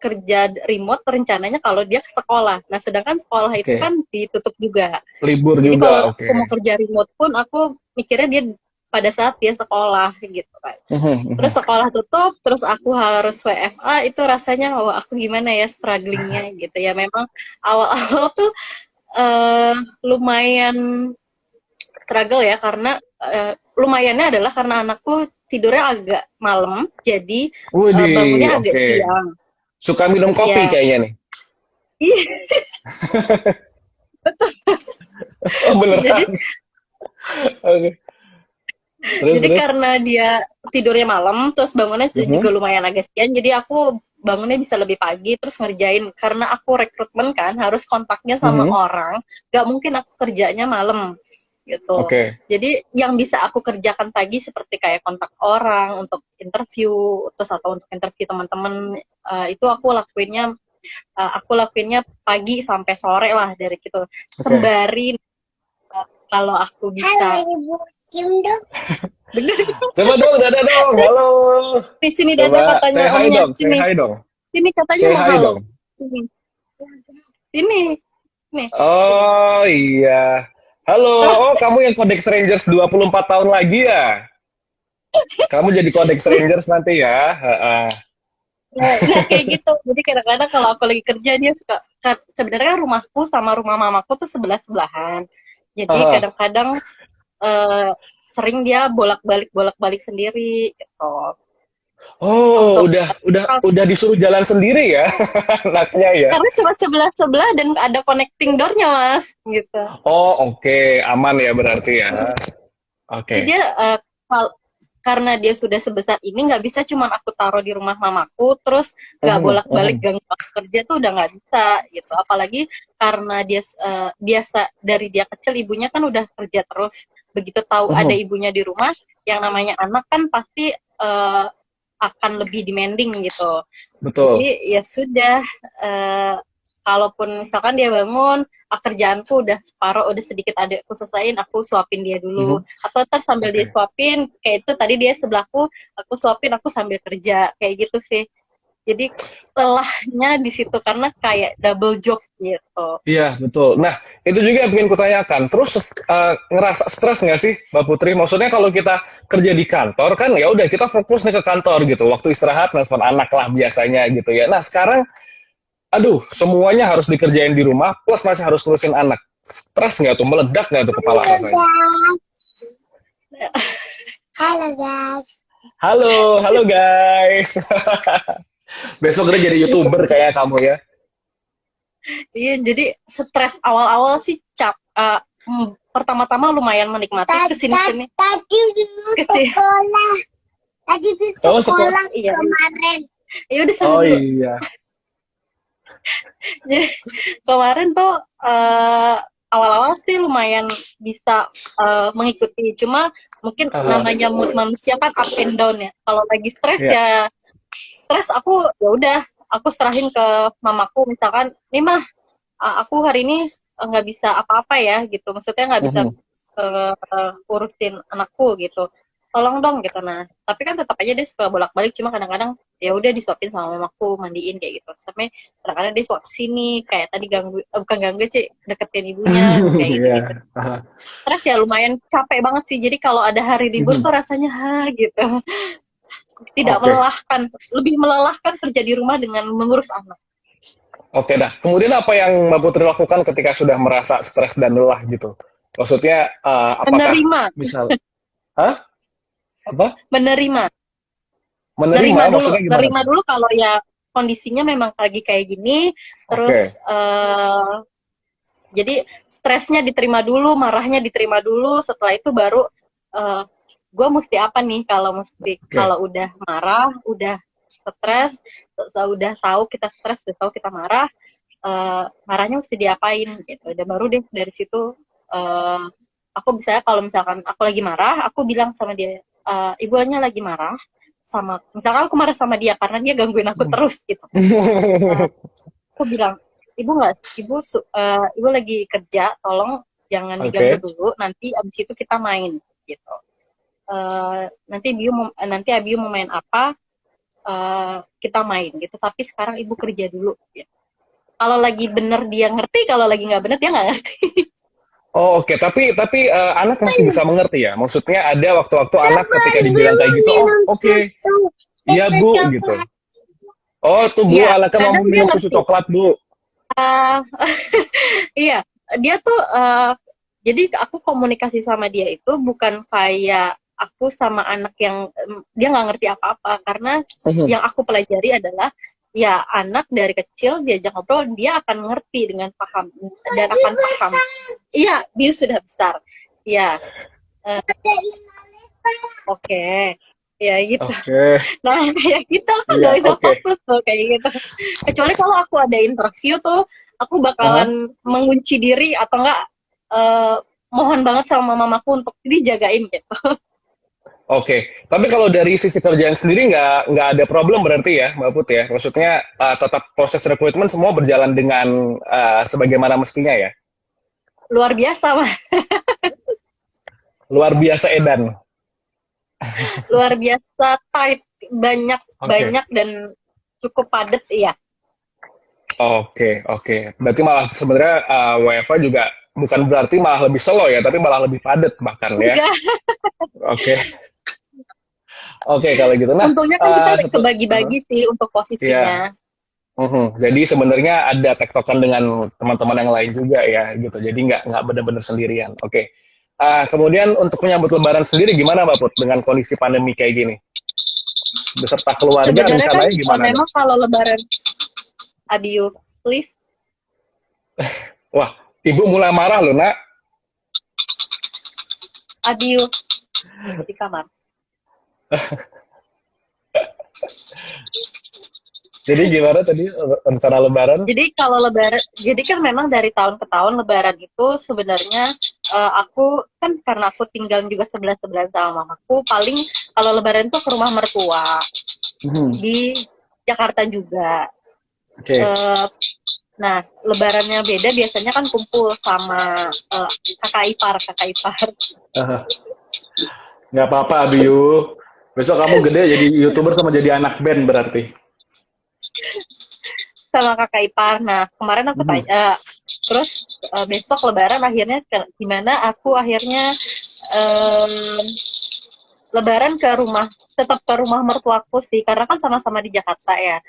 kerja remote rencananya kalau dia ke sekolah, nah sedangkan sekolah itu kan ditutup juga, libur jadi juga. kalau aku mau kerja remote pun aku mikirnya dia pada saat dia sekolah gitu kan. Terus sekolah tutup, terus aku harus WFA, itu rasanya aku gimana ya strugglingnya gitu ya. Memang awal-awal tuh lumayan struggle ya, karena lumayannya adalah karena anakku tidurnya agak malam, jadi bangunnya agak siang. Suka minum kopi kayaknya nih. Iya. Betul. Oh beneran. Oke. Jadi karena dia tidurnya malam, terus bangunnya juga lumayan agak siang, jadi aku bangunnya bisa lebih pagi, terus ngerjain. Karena aku rekrutmen kan, harus kontaknya sama orang, gak mungkin aku kerjanya malam, gitu. Jadi yang bisa aku kerjakan pagi seperti kayak kontak orang, untuk interview, terus atau untuk interview teman-teman, itu aku lakuinnya pagi sampai sore lah dari gitu. Sembari kalau aku bisa. Bener. Coba dong, dadah dong, halo. Di sini dadah katanya omnya. Say hi dong. Sini katanya mau halo. Sini. Nih. Oh iya. Halo, kamu yang Codex Rangers 24 tahun lagi ya? Kamu jadi Codex Rangers nanti ya? Nah, kayak gitu. Jadi kadang-kadang kalau aku lagi kerja, dia suka, sebenarnya rumahku sama rumah mamaku tuh sebelah-sebelahan. Jadi kadang-kadang sering dia bolak-balik sendiri gitu. Oh, udah disuruh jalan sendiri ya anaknya ya? Karena cuma sebelah-sebelah dan ada connecting door-nya, Mas, gitu. Oh, oke. Aman ya berarti ya. Oke. Dia karena dia sudah sebesar ini, nggak bisa cuma aku taruh di rumah mamaku terus nggak bolak-balik ganggu aku kerja, tuh udah nggak bisa gitu. Apalagi karena dia biasa dari dia kecil ibunya kan udah kerja terus, begitu tahu ada ibunya di rumah, yang namanya anak kan pasti akan lebih demanding gitu. Betul. Jadi ya sudah, kalaupun misalkan dia bangun, kerjaanku udah separuh, udah sedikit adekku selesaiin, aku suapin dia dulu. Atau ntar sambil dia suapin, kayak itu tadi dia sebelahku, aku suapin, aku sambil kerja, kayak gitu sih. Jadi telahnya di situ, karena kayak double job gitu. Iya, betul. Nah, itu juga yang ingin kutanyakan. Terus ngerasa stres nggak sih, Mbak Putri? Maksudnya kalau kita kerja di kantor kan, ya udah kita fokus nih ke kantor gitu. Waktu istirahat nelfon anak lah biasanya gitu ya. Nah, sekarang aduh, semuanya harus dikerjain di rumah, plus masih harus ngurusin anak. Stres nggak tuh? Meledak nggak tuh kepala rasanya? Halo guys. Halo, halo guys. Besok udah jadi YouTuber kayak kamu ya. Iya, jadi stres awal-awal sih pertama-tama lumayan menikmati kesini-sini. Tadi sekolah. Tadi Oh, sekolah Iya. kemarin. Ya udah sana Oh dulu. iya. Jadi kemarin tuh awal-awal sih lumayan bisa mengikuti. Cuma mungkin namanya mood manusia kan up and down ya. Kalau lagi stres ya stres aku ya udah aku serahin ke mamaku misalkan, nih mah aku hari ini nggak bisa apa-apa ya gitu. Maksudnya nggak bisa urusin anakku gitu. Tolong dong gitu. Nah, tapi kan tetap aja dia suka bolak-balik, cuma kadang-kadang ya udah disuapin sama mamaku, mandiin kayak gitu. Sampai kadang-kadang dia suap sini kayak tadi ganggu bukan ganggu sih, deketin ibunya kayak gitu. Terus ya lumayan capek banget sih. Jadi kalau ada hari libur tuh rasanya gitu. Tidak melelahkan, lebih melelahkan kerja di rumah dengan mengurus anak. Oke, dah. Kemudian apa yang Mbak Putri lakukan ketika sudah merasa stres dan lelah gitu? Maksudnya apakah Menerima. misal Hah? Apa? Menerima Menerima dulu. maksudnya gimana? Menerima dulu kalau ya kondisinya memang lagi kayak gini, terus jadi stresnya diterima dulu, marahnya diterima dulu, setelah itu baru gue mesti apa nih kalau udah marah, udah stres, udah tahu kita stres, udah tahu kita marah, marahnya mesti diapain gitu. Udah baru deh dari situ aku bisa, kalau misalkan aku lagi marah, aku bilang sama dia, ibunya lagi marah sama, misalkan aku marah sama dia karena dia gangguin aku terus gitu. Aku bilang, ibu lagi kerja, tolong jangan diganggu dulu, nanti abis itu kita main gitu. Nanti Abiu mau main apa, kita main gitu, tapi sekarang ibu kerja dulu gitu. Kalau lagi bener dia ngerti, kalau lagi nggak bener dia nggak ngerti. Oh, oke. Tapi anak masih bisa mengerti ya? Maksudnya ada waktu-waktu anak ketika dibilang kayak gitu, oh oke, iya Bu, gitu. Oh, tuh Bu, anaknya mau minum susu coklat Bu. Iya, dia tuh, jadi aku komunikasi sama dia itu bukan kayak aku sama anak yang dia nggak ngerti apa-apa, karena yang aku pelajari adalah ya anak dari kecil diajak ngobrol dia akan ngerti dengan paham dan akan paham. Iya, Biu sudah besar. Iya. Oke. Ya gitu. Nah kayak gitu aku nggak bisa fokus tuh kayak gitu. Kecuali kalau aku ada interview tuh, aku bakalan mengunci diri atau enggak mohon banget sama mamaku untuk dijagain gitu. Oke, tapi kalau dari sisi kerjaan sendiri nggak ada problem berarti ya, Mbak Put ya? Maksudnya tetap proses rekrutmen semua berjalan dengan sebagaimana mestinya ya? Luar biasa, mah. Luar biasa edan. Luar biasa tight, banyak dan cukup padat, iya. Oke. Berarti malah sebenarnya WFA juga bukan berarti malah lebih slow ya, tapi malah lebih padat bahkan ya? Oke, kalau gitu. Nah, untungnya kan kita kebagi-bagi sih untuk posisinya. Jadi sebenarnya ada tektokan dengan teman-teman yang lain juga ya, gitu. Jadi nggak benar-benar sendirian. Oke. Kemudian untuk menyambut Lebaran sendiri gimana Mbak Put dengan kondisi pandemi kayak gini? Beserta keluarga sebenarnya rencananya kan, gimana? Memang kalau Lebaran, Abiu, please. Wah, Ibu mulai marah loh, Nak. Abiu di kamar. Jadi gimana tadi rencana Lebaran? Jadi kalau Lebaran, jadi kan memang dari tahun ke tahun Lebaran itu sebenarnya aku kan karena aku tinggal juga sebelah-sebelahan sama mamaku, paling kalau Lebaran tuh ke rumah mertua di Jakarta juga. Nah, Lebarannya beda, biasanya kan kumpul sama kakak ipar. Nggak apa-apa, Abiu. Besok kamu gede jadi YouTuber sama jadi anak band berarti. Sama kakak ipar. Nah, kemarin aku tanya, terus besok Lebaran akhirnya gimana? Aku akhirnya Lebaran tetap ke rumah mertuaku sih, karena kan sama-sama di Jakarta ya.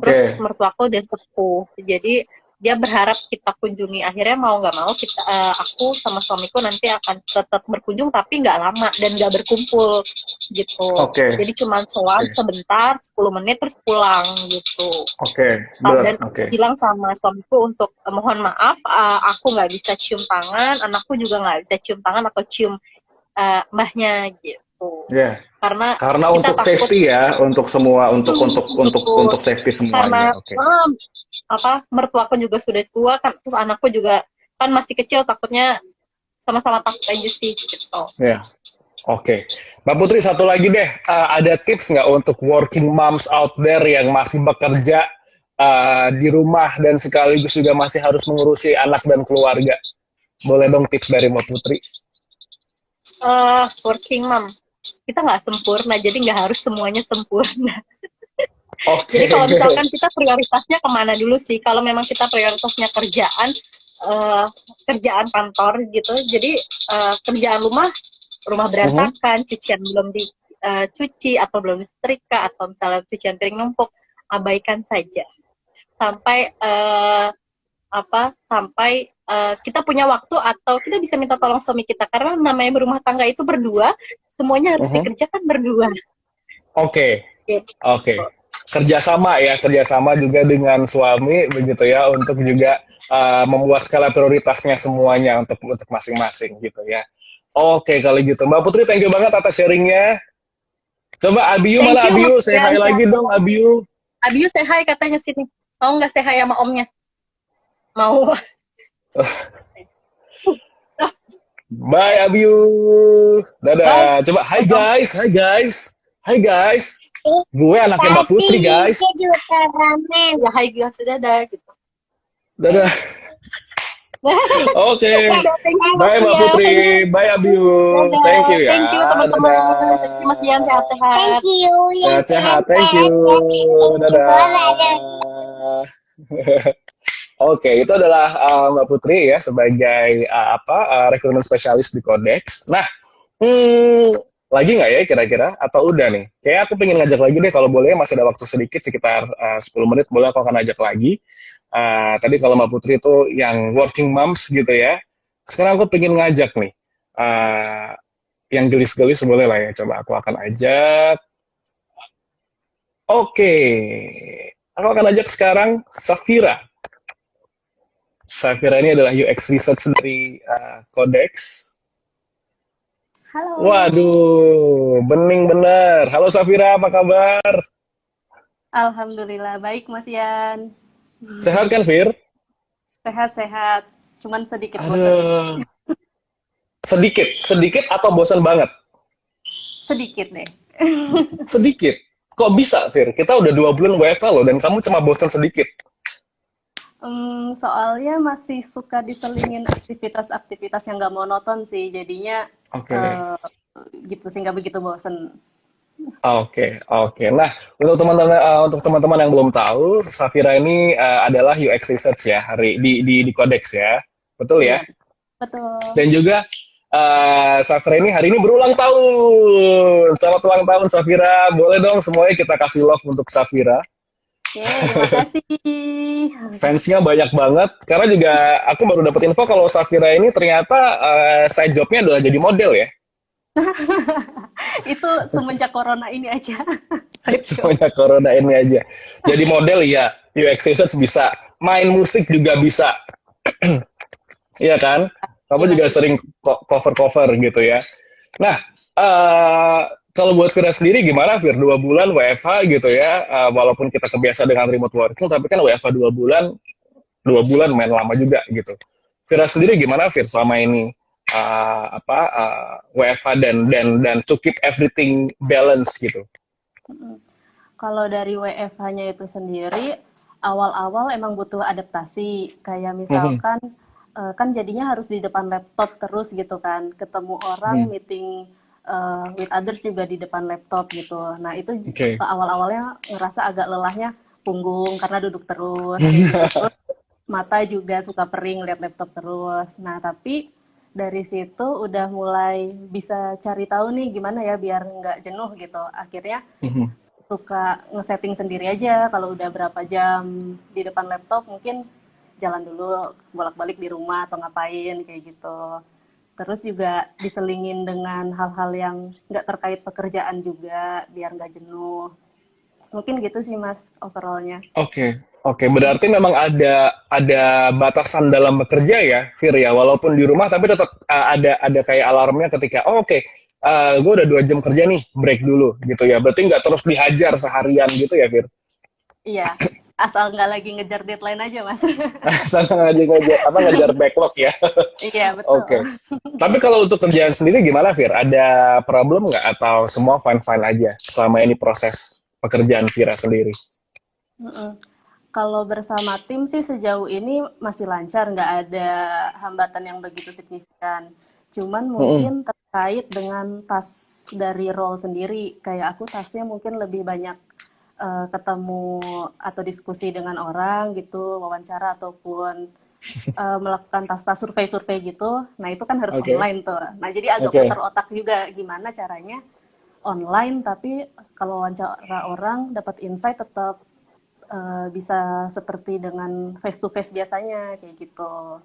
Terus mertuaku udah sepuh, jadi dia berharap kita kunjungi. Akhirnya mau nggak mau aku sama suamiku nanti akan tetap berkunjung, tapi nggak lama dan nggak berkumpul gitu. Oke. Jadi cuma soal sebentar, 10 menit terus pulang gitu. Oke. Dan Oke. bilang sama suamiku untuk mohon maaf, aku nggak bisa cium tangan, anakku juga nggak bisa cium tangan atau cium mbahnya gitu. Ya. Karena Karena kita untuk takut, safety ya, untuk semua, untuk betul. safety Karena semuanya. Oke. mertuaku juga sudah tua kan, terus anakku juga kan masih kecil, takutnya sama-sama takut aja sih gitu. Ya. Oke, Mbak Putri, satu lagi deh, ada tips nggak untuk working moms out there yang masih bekerja di rumah dan sekaligus juga masih harus mengurusi anak dan keluarga? Boleh dong tips dari Mbak Putri? Working mom, kita nggak sempurna, jadi nggak harus semuanya sempurna. Oke. Jadi kalau misalkan kita prioritasnya kemana dulu sih? Kalau memang kita prioritasnya kerjaan kantor gitu, jadi kerjaan rumah berantakan, cucian belum dicuci atau belum disetrika, atau misalnya cucian piring numpuk, abaikan saja sampai kita punya waktu atau kita bisa minta tolong suami kita, karena namanya berumah tangga itu berdua, semuanya harus dikerjakan berdua. Oke. Gitu. Oke. Kerjasama juga dengan suami begitu ya, untuk juga membuat skala prioritasnya semuanya untuk masing-masing gitu ya. Oke, kalau gitu Mbak Putri, thank you banget atas sharingnya. Coba Abiu, mana Abiu? Say hi lagi dong Abiu. Abiu say hi katanya sini. Mau nggak say hi sama omnya? Mau. Bye Abiu. Dadah. Bye. Coba hi guys. Gue anaknya Mbak Putri guys. Ya hi guys, dadah gitu. Dadah. Oke. Bye Mbak Putri. Bye Abiu. Thank you ya. Thank you teman-teman. Thank you Mas Ian, sehat-sehat. Thank you. Sehat-sehat. Thank you. Dadah. Oke, itu adalah Mbak Putri ya, sebagai rekrutmen spesialis di Codex. Nah, lagi nggak ya kira-kira? Atau udah nih? Kayak aku pengen ngajak lagi deh, kalau boleh, masih ada waktu sedikit, sekitar 10 menit, boleh aku akan ajak lagi. Tadi kalau Mbak Putri itu yang working moms gitu ya. Sekarang aku pengen ngajak nih, yang gelis-gelis boleh lah ya, coba aku akan ajak. Oke, aku akan ajak sekarang Safira. Safira ini adalah UX Research dari Codex. Halo. Waduh, bening bener. Halo Safira, apa kabar? Alhamdulillah, baik Mas Ian. Sehat kan, Fir? Sehat-sehat, cuman sedikit bosan. Sedikit atau bosan banget? Sedikit deh. Sedikit? Kok bisa, Fir? Kita udah 2 bulan WFH loh, dan kamu cuma bosan sedikit. Soalnya masih suka diselingin aktivitas-aktivitas yang nggak monoton sih, jadinya gitu sih, nggak begitu bosen. Oke. Nah, untuk teman-teman yang belum tahu, Safira ini adalah UX Research ya, di Codex ya, betul ya? Betul. Dan juga Safira ini hari ini berulang tahun. Selamat ulang tahun Safira. Boleh dong semuanya kita kasih love untuk Safira. Oke, terima kasih. Fansnya banyak banget, karena juga aku baru dapat info kalau Safira ini ternyata side jobnya adalah jadi model ya. Itu semenjak corona ini aja. Semenjak corona ini aja. Jadi model ya, UX Research bisa, main musik juga bisa. Iya kan? Kamu juga sering cover-cover gitu ya. Nah, kalau buat Vira sendiri gimana, Fir? 2 bulan WFH gitu ya, walaupun kita kebiasa dengan remote working, tapi kan WFH 2 bulan main lama juga gitu. Vira sendiri gimana, Fir, selama ini WFH dan to keep everything balance gitu? Kalau dari WFH-nya itu sendiri, awal-awal emang butuh adaptasi. Kayak misalkan, kan jadinya harus di depan laptop terus gitu kan, ketemu orang, meeting with others juga di depan laptop gitu. Nah itu awal-awalnya ngerasa agak lelahnya punggung karena duduk terus, gitu. Terus mata juga suka perih lihat laptop terus. Nah tapi dari situ udah mulai bisa cari tahu nih gimana ya biar nggak jenuh gitu. Akhirnya suka ngesetting sendiri aja kalau udah berapa jam di depan laptop, mungkin jalan dulu bolak-balik di rumah atau ngapain kayak gitu. Terus juga diselingin dengan hal-hal yang nggak terkait pekerjaan juga, biar nggak jenuh. Mungkin gitu sih Mas, overallnya. Oke, oke. Berarti memang ada batasan dalam bekerja ya, Fir ya. Walaupun di rumah, tapi tetap ada kayak alarmnya ketika, oh, oke, gue udah 2 jam kerja nih, break dulu gitu ya. Berarti nggak terus dihajar seharian gitu ya, Fir? Iya, asal nggak lagi ngejar deadline aja Mas. Sama aja ngejar backlog ya. Iya, betul. Oke. Tapi kalau untuk kerjaan sendiri gimana, Fir? Ada problem nggak atau semua fine-fine aja selama ini proses pekerjaan Vira sendiri? Kalau bersama tim sih sejauh ini masih lancar, nggak ada hambatan yang begitu signifikan. Cuman mungkin terkait dengan task dari role sendiri, kayak aku tasknya mungkin lebih banyak ketemu atau diskusi dengan orang gitu, wawancara ataupun melakukan tas-tas survei-survei gitu. Nah itu kan harus online tuh. Nah jadi agak putar otak juga gimana caranya online, tapi kalau wawancara orang dapat insight tetap bisa seperti dengan face to face biasanya kayak gitu.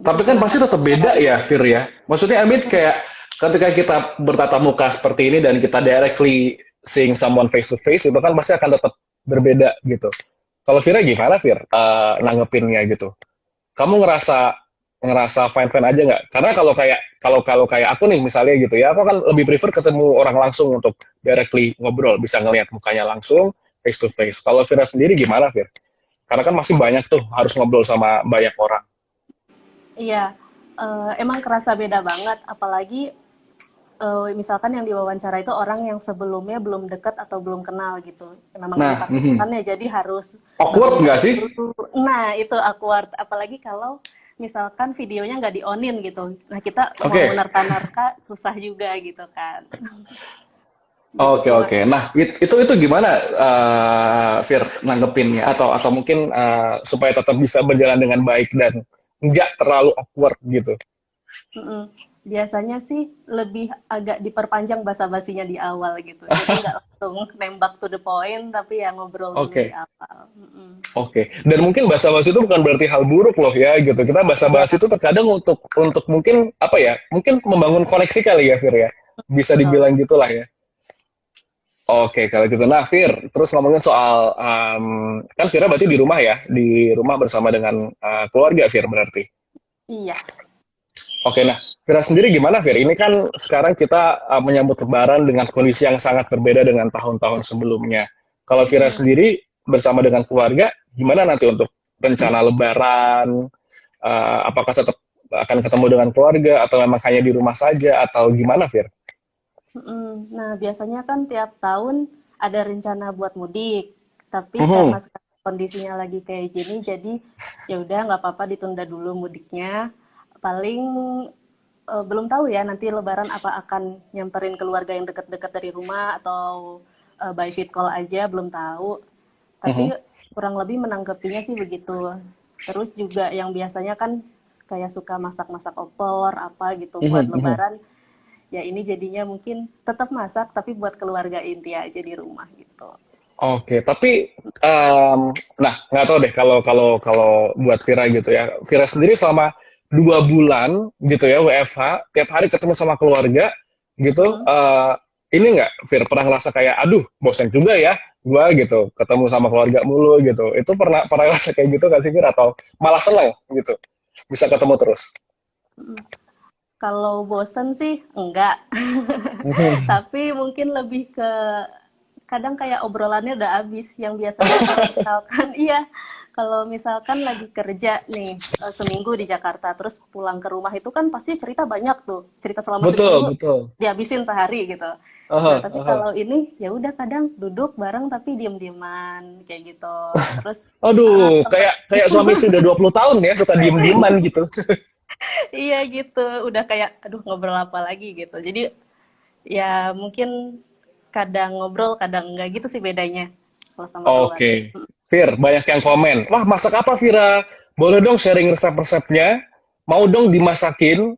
Tapi kan pasti tetap beda ya, Fir ya. Maksudnya Amit kayak ketika kita bertatap muka seperti ini dan kita directly seeing someone face to face, itu kan pasti akan tetap berbeda gitu. Kalau Vira gimana, Fir, nanggepinnya gitu? Kamu ngerasa fine-fine aja nggak? Karena kalau kayak aku nih misalnya gitu ya, aku kan lebih prefer ketemu orang langsung untuk directly ngobrol, bisa ngelihat mukanya langsung, face to face. Kalau Vira sendiri gimana, Fir? Karena kan masih banyak tuh harus ngobrol sama banyak orang. Iya, emang kerasa beda banget, apalagi misalkan yang diwawancara itu orang yang sebelumnya belum dekat atau belum kenal gitu. Memang ada partisipannya, jadi harus awkward nggak sih? Nah, itu awkward. Apalagi kalau misalkan videonya nggak di-on-in gitu. Nah, kita mau menerka-nerka susah juga gitu kan. Oke. Nah, itu gimana, Fir, nanggepinnya? Atau mungkin supaya tetap bisa berjalan dengan baik dan nggak terlalu awkward gitu? Biasanya sih lebih agak diperpanjang basa-basinya di awal gitu. Jadi nggak langsung nembak to the point, tapi ya ngobrol dulu di awal. Oke. Dan mungkin basa-basi itu bukan berarti hal buruk loh ya gitu. Kita basa-basi itu terkadang untuk mungkin apa ya? Mungkin membangun koneksi kali ya, Fir ya. Bisa dibilang gitulah ya. Oke, kalau gitu. Nah, Fir, terus ngomongin soal kan Vira berarti di rumah ya, di rumah bersama dengan keluarga, Fir berarti. Iya. Oke, nah, Vira sendiri gimana, Fir? Ini kan sekarang kita menyambut Lebaran dengan kondisi yang sangat berbeda dengan tahun-tahun sebelumnya. Kalau Vira sendiri bersama dengan keluarga, gimana nanti untuk rencana Lebaran? Apakah tetap akan ketemu dengan keluarga, atau memang hanya di rumah saja, atau gimana, Fir? Nah, biasanya kan tiap tahun ada rencana buat mudik, tapi karena sekarang kondisinya lagi kayak gini, jadi ya udah nggak apa-apa ditunda dulu mudiknya. Paling belum tahu ya nanti Lebaran apa akan nyamperin keluarga yang dekat-dekat dari rumah atau by vid call aja, belum tahu. Tapi kurang lebih menanggapinya sih begitu. Terus juga yang biasanya kan kayak suka masak-masak opor apa gitu buat Lebaran. Ya ini jadinya mungkin tetap masak tapi buat keluarga inti aja di rumah gitu. Oke, tapi nah nggak tahu deh kalau buat Vira gitu ya. Vira sendiri selama 2 bulan gitu ya WFH, tiap hari ketemu sama keluarga gitu. Ini nggak, Vir, pernah ngerasa kayak aduh bosan juga ya gua gitu ketemu sama keluarga mulu gitu. Itu pernah ngerasa kayak gitu nggak sih, Vir, atau malah senang gitu bisa ketemu terus? Kalau bosen sih enggak, tapi mungkin lebih ke kadang kayak obrolannya udah habis. Yang biasanya misalkan kalau misalkan lagi kerja nih seminggu di Jakarta, terus pulang ke rumah itu kan pasti cerita banyak tuh, cerita selama seminggu dihabisin sehari gitu. Nah, tapi kalau ini ya udah kadang duduk bareng tapi diem-dieman kayak gitu. Terus kayak suami sudah 20 tahun ya suka diem-dieman gitu. Iya gitu, udah kayak aduh ngobrol apa lagi gitu. Jadi ya mungkin kadang ngobrol, kadang enggak gitu sih bedanya kalau sama keluarga. Oke. Vir, banyak yang komen. Wah, masak apa, Vira? Boleh dong sharing resep-resepnya. Mau dong dimasakin.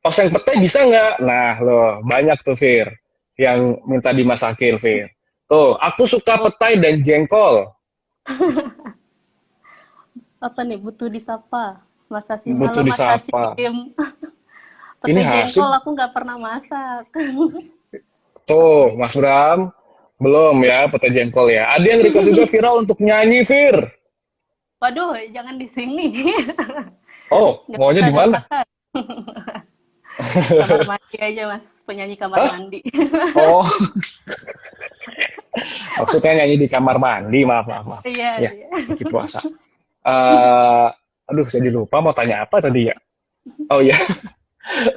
Oseng pete bisa nggak? Nah, loh, banyak tuh, Vir, yang minta dimasakin, Vir. Tuh, aku suka petai dan jengkol. Apa nih, butuh disapa? Mas Hasim, butuh halo Mas disapa. Hasim. Ini Pete Hasim, jengkol aku nggak pernah masak. tuh Mas Bram, belum ya pete jengkol ya. Ada yang request juga Vira untuk nyanyi, Vir. Waduh, jangan di sini. Oh, Nggak maunya bisa di dong mana? kakak. Kamar mandi aja Mas, penyanyi kamar Hah? mandi. Oh, maksudnya nyanyi di kamar mandi, maaf, maaf, maaf. Iya, Ya, iya. lagi puasa. Eh, aduh, jadi lupa mau tanya apa tadi ya. Oh ya,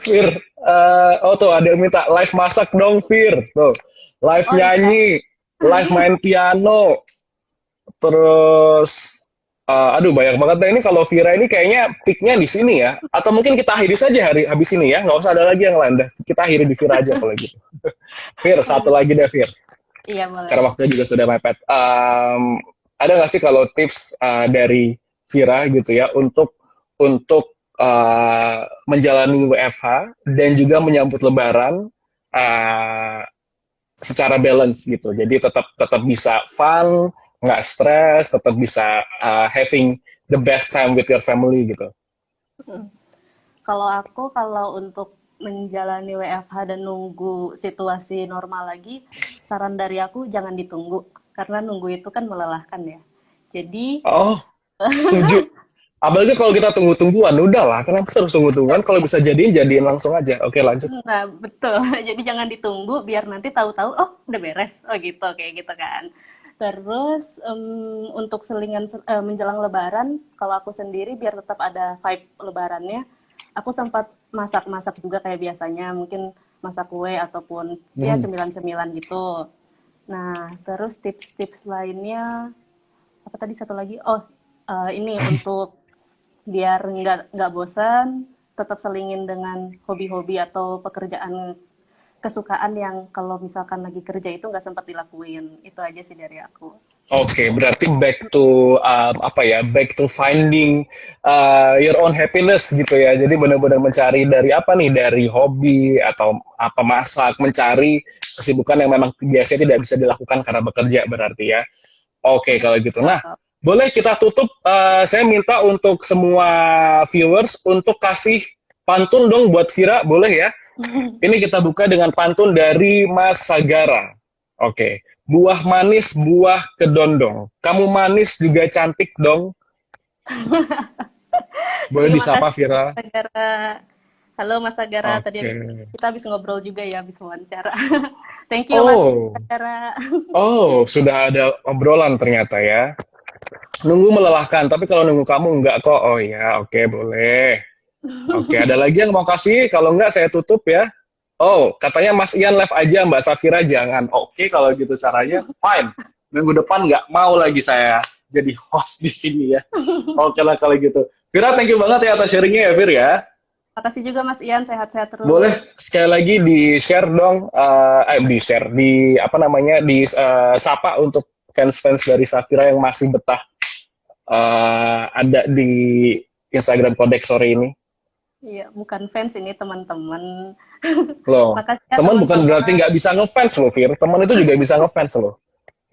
Fir. Oh tuh ada yang minta live masak dong, Fir. Tuh, live Oh iya. nyanyi, live main piano, terus aduh banyak banget. Nah ini kalau Vira ini kayaknya peaknya di sini ya. Atau mungkin kita akhiri saja hari habis ini ya. Nggak usah ada lagi yang lain dah. Kita akhiri di Vira aja kalau gitu. Fir, satu lagi deh, Fir. Iya, boleh. Karena waktunya juga sudah mepet. Ada nggak sih kalau tips dari Vira gitu ya untuk menjalani WFH dan juga menyambut Lebaran uh, secara balance gitu. Jadi tetap bisa fun, nggak stres, tetap bisa having the best time with your family gitu. Kalau aku, kalau untuk menjalani WFH dan nunggu situasi normal lagi, saran dari aku jangan ditunggu, karena nunggu itu kan melelahkan ya. Jadi, Oh, setuju. Apalagi kalau kita tunggu-tungguan, udahlah, kenapa harus tunggu-tungguan? Kalau bisa jadiin langsung aja. Oke, lanjut. nah betul. Jadi jangan ditunggu, biar nanti tahu-tahu, oh udah beres, oh gitu, kayak gitu kan. Terus untuk selingan menjelang Lebaran, kalau aku sendiri biar tetap ada vibe Lebarannya, aku sempat masak-masak juga kayak biasanya, mungkin masak kue ataupun ya cemilan-cemilan gitu. Nah, terus tips-tips lainnya, apa tadi satu lagi? Oh, ini untuk biar nggak bosan, tetap selingin dengan hobi-hobi atau pekerjaan kesukaan yang kalau misalkan lagi kerja itu nggak sempat dilakuin. Itu aja sih dari aku. Oke, berarti back to back to finding your own happiness gitu ya. Jadi benar-benar mencari dari apa nih, dari hobi atau apa masak, mencari kesibukan yang memang biasanya tidak bisa dilakukan karena bekerja berarti ya. Oke, kalau gitu. Nah, boleh kita tutup. Saya minta untuk semua viewers untuk kasih pantun dong buat Vira, boleh ya? Ini kita buka dengan pantun dari Mas Sagara. Oke, buah manis, buah kedondong. Kamu manis juga cantik dong. Boleh Terima disapa kasih, Vira. Mas Sagara. Halo Mas Sagara, tadi Oke. kita habis ngobrol juga ya, habis wawancara. Thank you Mas Sagara. Oh, sudah ada obrolan ternyata ya. Nunggu melelahkan, tapi kalau nunggu kamu enggak kok. Oh ya, oke, boleh. Oke, ada lagi yang mau kasih? Kalau enggak saya tutup ya. Oh, katanya Mas Ian live aja, Mbak Safira jangan. Oke, kalau gitu caranya, fine. Minggu depan nggak mau lagi saya jadi host di sini ya. Oke lah kalau gitu. Vira, thank you banget ya atas sharingnya ya, Vir ya. Makasih juga Mas Ian, sehat-sehat terus. Boleh sekali lagi di-share dong, di-share, sapa untuk fans-fans dari Safira yang masih betah ada di Instagram Kodek sore ini. Iya, bukan fans ini teman-teman. Loh, Makasih ya, teman bukan teman-teman. berarti nggak bisa ngefans loh, Vir. Teman itu juga bisa ngefans loh.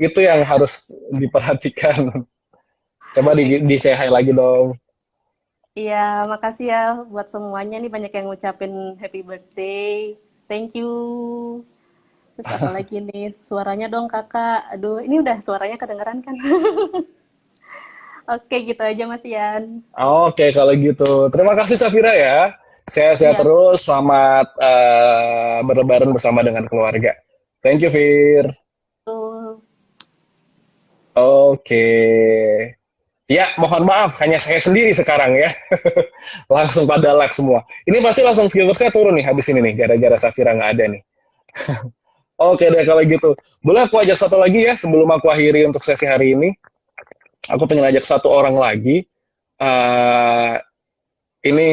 Itu yang harus diperhatikan. Coba di-say hi lagi dong. Iya, makasih ya buat semuanya nih, banyak yang ngucapin happy birthday. Thank you. Terus apa lagi nih? Suaranya dong kakak. Aduh, ini udah suaranya kedengeran kan? Oke, gitu aja Mas Ian. Oke, kalau gitu. Terima kasih Safira ya. Sehat-sehat Iya. terus. Selamat berlebaran bersama dengan keluarga. Thank you, Fir. Tuh. Oke. Ya, mohon maaf. Hanya saya sendiri sekarang ya. Langsung pada lag semua. Ini pasti langsung viewersnya turun nih habis ini nih. Gara-gara Safira nggak ada nih. Oke deh kalau gitu. Boleh aku ajak satu lagi ya sebelum aku akhiri untuk sesi hari ini. Aku pengen ajak satu orang lagi. Ini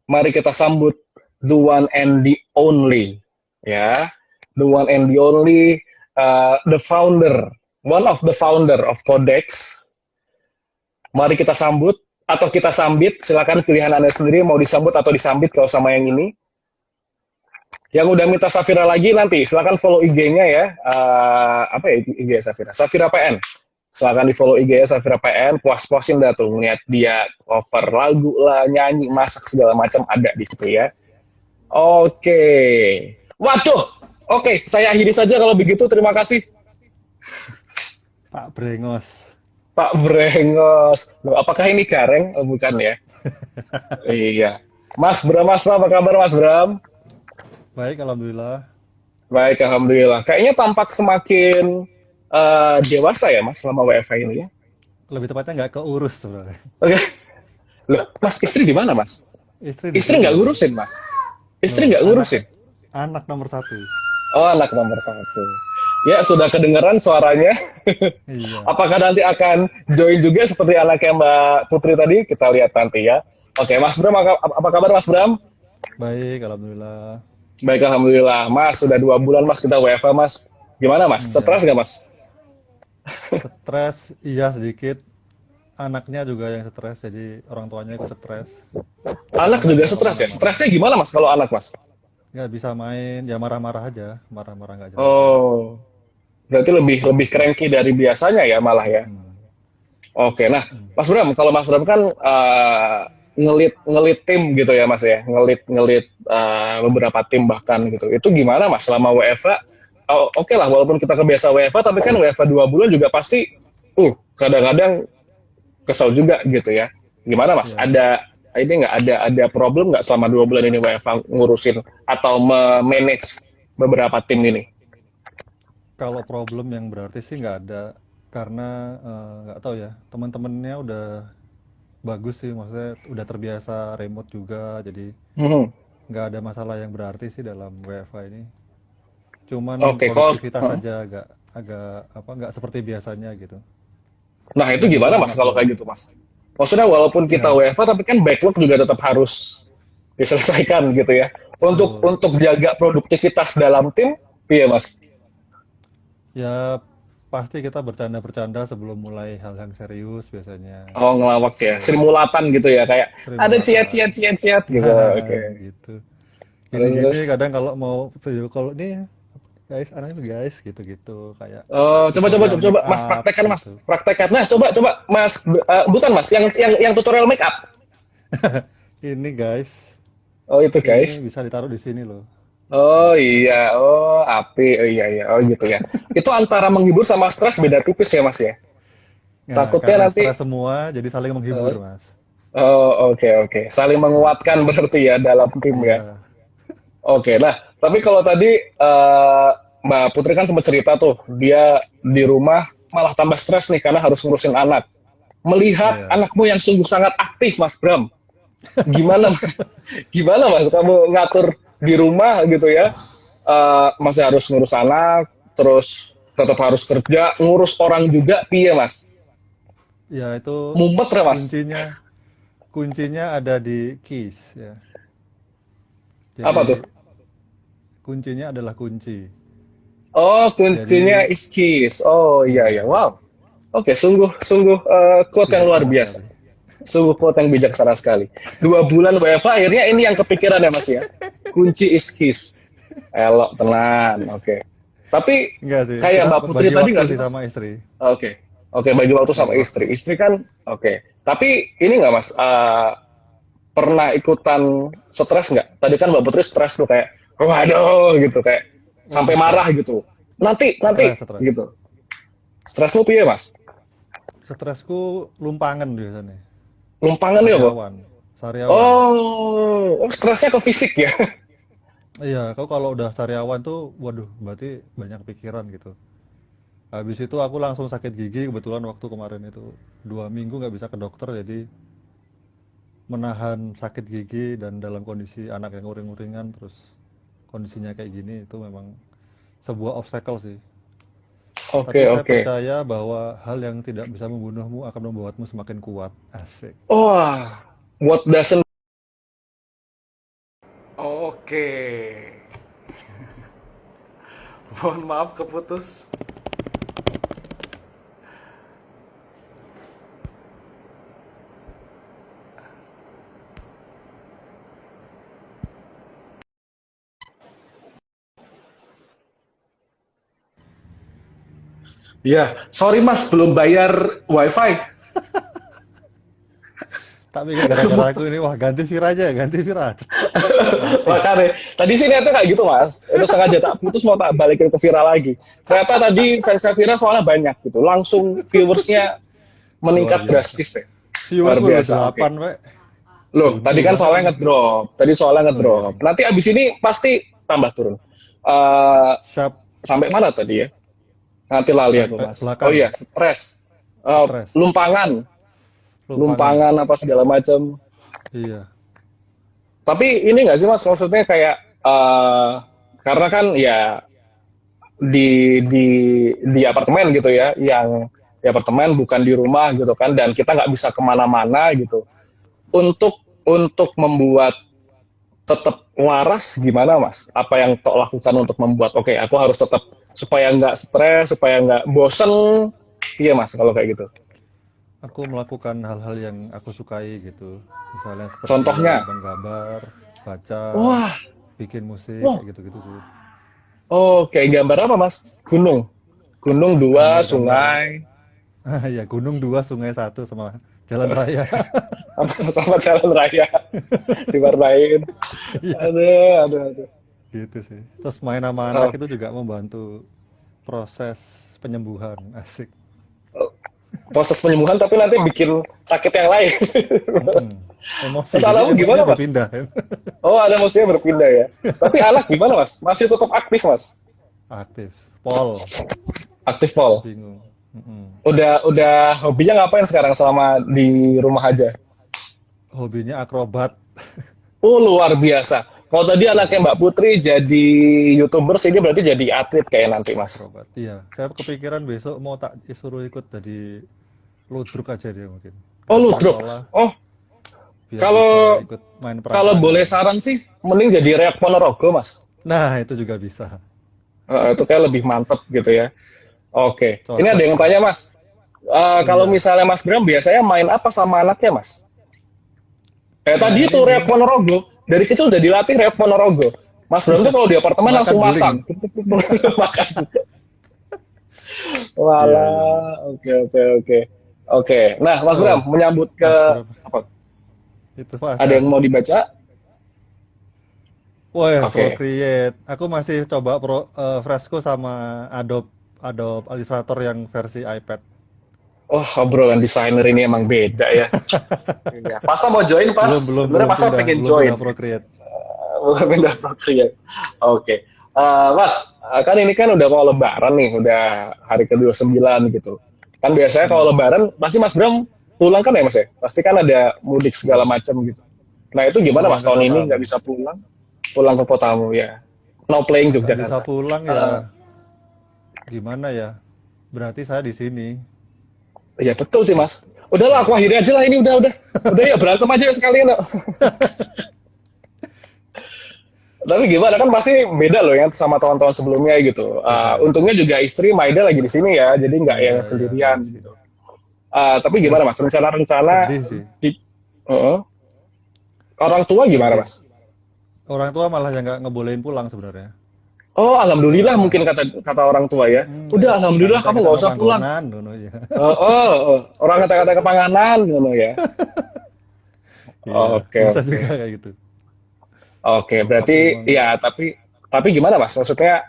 mari kita sambut the one and the only, ya, the one and the only, the founder, one of the founder of Codex. Mari kita sambut atau kita sambit, silakan pilihan Anda sendiri mau disambut atau disambit kalau sama yang ini. Yang udah minta Safira lagi nanti silakan follow IG-nya ya. Apa ya IG Safira? Safira PN. Silahkan di follow IG Safira PN, puas-puasin dah tuh ngeliat dia cover lagu lah, nyanyi, masak segala macam ada di situ ya. Oke. Waduh. Oke, saya akhiri saja kalau begitu. Terima kasih. Pak Brengos. Pak Brengos. Loh, apakah ini Gareng? Oh, bukan ya. Iya. Mas Bram, apa kabar Mas Bram? Baik, alhamdulillah. Baik, alhamdulillah. Kayaknya tampak semakin dewasa ya Mas selama WFH ini ya. Lebih tepatnya nggak keurus sebenarnya. Oke. Loh, Mas istri di mana Mas? Istri Istri nggak ngurusin Mas? Istri nggak ngurusin? Anak nomor 1. Oh, anak nomor 1. Ya, sudah kedengaran suaranya. Iya. Apakah nanti akan join juga seperti anaknya Mbak Putri tadi? Kita lihat nanti ya. Oke, Mas Bram, apa kabar Mas Bram? Baik, alhamdulillah. Baik, alhamdulillah. Mas, sudah 2 bulan Mas kita WFH Mas. Gimana Mas? Stres nggak Mas? Stres, iya sedikit. Anaknya juga yang stres, jadi orang tuanya ikut stres. Anak juga stres ya? Stresnya gimana Mas kalau anak Mas? Nggak bisa main, ya marah-marah aja. Marah-marah nggak jelas. Oh, berarti lebih cranky dari biasanya ya malah ya? Oke, nah Mas Bram, kalau Mas Bram kan ngelit tim gitu ya Mas ya, ngelit beberapa tim bahkan gitu. Itu gimana Mas selama WFH? Oh, oke lah, walaupun kita kebiasa WFH, tapi kan WFH 2 bulan juga pasti, kadang-kadang kesel juga gitu ya. Gimana Mas? Ya. Ada problem nggak selama 2 bulan ini WFH ngurusin atau manage beberapa tim ini? Kalau problem yang berarti sih nggak ada, karena nggak tahu ya, teman-temannya udah bagus sih, maksudnya udah terbiasa remote juga, jadi nggak ada masalah yang berarti sih dalam WFH ini. Cuman produktivitas saja agak apa nggak seperti biasanya gitu. Nah itu gimana Mas kalau kayak gitu Mas? Maksudnya walaupun kita WFH tapi kan backlog juga tetap harus diselesaikan gitu ya. Untuk jaga produktivitas dalam tim, iya Mas? Ya pasti kita bercanda-bercanda sebelum mulai hal yang serius biasanya. Oh ngelawak ya, simulatan gitu ya kayak ada ciat gitu. Oke. Gitu. Gini kadang kalau mau video call nih guys, guys gitu-gitu kayak. Oh coba Mas praktekkan Mas, gitu. Praktekkan. Nah coba Mas, bukan Mas yang tutorial make up. Ini guys. Oh itu guys. Ini bisa ditaruh di sini loh. Oh iya, oh api, oh iya, oh gitu ya. Itu antara menghibur sama stres beda tipis ya Mas ya. Nah, takutnya nanti stres semua jadi saling menghibur Mas. Oh oke, saling menguatkan berarti ya dalam tim ya. Oke, nah tapi kalau tadi Mbak Putri kan sempat cerita tuh dia di rumah malah tambah stres nih karena harus ngurusin anak. Melihat anakmu yang sungguh sangat aktif Mas Bram, gimana Mas kamu ngatur di rumah gitu ya, masih harus ngurus anak, terus tetap harus kerja, ngurus orang juga, piye Mas? Ya itu mumpet ya Mas? Kuncinya ada di keys ya. Jadi, apa tuh? Kuncinya adalah kunci. Oh, kuncinya is keys. Oh iya, wow. Oke, sungguh quote yang luar biasa. Sungguh quote yang bijaksana sekali. 2 bulan WFH akhirnya ini yang kepikiran ya Mas ya. Kunci is keys. Elok tenan. Oke. Tapi kayak Mbak Putri tadi nggak sih sama istri? Oke, bagi waktu sama istri. Istri kan oke. Tapi ini nggak Mas, pernah ikutan stres nggak? Tadi kan Mbak Putri stres tuh kayak, waduh gitu kayak sampai marah gitu. Nanti stres. Gitu. Stresmu piye Mas? Stresku lumpangan biasanya. Lumpangan ya kok? Sariawan. Oh, stresnya ke fisik ya? Iya, kalau udah sariawan tuh, waduh, berarti banyak pikiran gitu. Habis itu aku langsung sakit gigi, kebetulan waktu kemarin itu 2 minggu nggak bisa ke dokter, jadi menahan sakit gigi dan dalam kondisi anak yang uring-uringan, terus kondisinya kayak gini, itu memang sebuah obstacle sih. Tapi saya percaya bahwa hal yang tidak bisa membunuhmu akan membuatmu semakin kuat. Asik. Wah, what doesn't... Oke. Mohon maaf keputus. Iya, sorry Mas, belum bayar wifi. Tapi gara-gara aku ini, wah ganti Vira aja, ganti Vira. Makanya, tadi sih niatnya kayak gitu Mas. Itu sengaja tak putus mau tak balikin ke Vira lagi. Ternyata tadi fansnya Vira soalnya banyak gitu. Langsung viewersnya meningkat Luar biasa. drastis ya. Viewer Luar gue biasa. 8, Oke. Wek. Loh, tadi kan soalnya ngedrop. Tadi soalnya ngedrop. iya. Nanti abis ini pasti tambah turun. Eh, Siap. sampai mana tadi ya? Nanti lali aku Sampai Mas. belakang. Oh iya, stres. Stres. Lumpangan apa segala macam. Iya. Tapi ini nggak sih Mas, maksudnya kayak karena kan ya di apartemen gitu ya, yang di apartemen bukan di rumah gitu kan, dan kita nggak bisa kemana-mana gitu. Untuk membuat tetap waras gimana Mas? Apa yang Tok lakukan untuk membuat oke, aku harus tetap supaya nggak stres, supaya nggak bosen, iya Mas kalau kayak gitu. Aku melakukan hal-hal yang aku sukai gitu. Misalnya seperti Contohnya? menggambar, baca, Wah, bikin musik, Wah. kayak gitu-gitu sih. oh kayak gambar apa Mas? Gunung 2, Gambar-gambar. sungai, Ya, gunung 2, sungai 1, sama jalan raya. sama jalan raya diwarnain. Iya, Aduh. gitu sih. Terus main sama anak itu juga membantu proses penyembuhan. Asik. Proses penyembuhan tapi nanti bikin sakit yang lain. Emosi, Salahmu jadi gimana, emosinya Mas? berpindah. Oh, ada musuhnya berpindah ya. Tapi anak gimana Mas? Masih tetap aktif Mas? Aktif. Pol, Aktif Pol. bingung. Mm-mm. Udah hobinya ngapain sekarang selama di rumah aja? Hobinya akrobat. Oh, luar biasa. Kalau tadi anaknya Mbak Putri jadi YouTubers, ini berarti jadi atlet kayak nanti Mas. Akrobat. Iya, saya kepikiran besok mau tak suruh ikut jadi ludruk aja dia mungkin. Oh, ludruk. Sekolah, Oh, biar kalau- bisa ikut main kalau perangan. boleh saran sih, mending jadi Reak Ponorogo Mas. Nah, itu juga bisa. Itu kayak lebih mantep gitu ya. Oke, Cocok. ini ada yang tanya Mas. Kalau misalnya Mas Bram biasanya main apa sama anaknya Mas? Tadi Nah, itu ini- Reak Ponorogo, dari kecil udah dilatih Reak Ponorogo. Mas Bram tuh kalau di apartemen Makan langsung guling. masang. Makan. Iya, Walah, oke. Oke, nah Mas Oh, Bram menyambut ke Mas Bram. apa? Itu Pak. Ada yang mau dibaca? Wah, Oke. Procreate. Aku masih coba Fresco sama Adobe Illustrator yang versi iPad. Oh, obrolan desainer ini emang beda ya. Iya. Pasa mau join pas? Sebenarnya Pasa pengen join. pindah Procreate. Bukan pindah Procreate. Oke. Mas, kan ini kan udah mau lebaran nih, udah hari ke-29 gitu. Kan biasanya kalau lebaran, pasti Mas Bram pulang kan ya Mas ya? Pasti kan ada mudik segala macam gitu. Nah itu gimana Pulang Mas, ke tahun ini kotamu. nggak bisa pulang? Pulang ke kotamu ya. No playing Nggak bisa Yogyakarta. pulang ya. Gimana ya? Berarti saya di sini. Iya betul sih Mas. Udahlah aku akhiri aja lah ini udah ya berantem aja ya sekalian. Dok. Tapi gimana kan pasti beda loh ya sama tahun-tahun sebelumnya gitu. Untungnya juga istri Maida lagi di sini ya, jadi nggak yang Iya, sendirian iya. gitu. Tapi gimana Mas rencana-rencana Sedih sih. orang tua gimana Mas? Orang tua malah yang nggak ngebolehin pulang sebenarnya. Oh alhamdulillah mungkin kata orang tua ya. Udah alhamdulillah kamu nggak usah pulang. Ya. Orang kata-kata kepanganan gitu ya. Iya, Oke, bisa oke. juga kayak gitu. Oke, berarti Tapi ya tapi gimana Mas? Maksudnya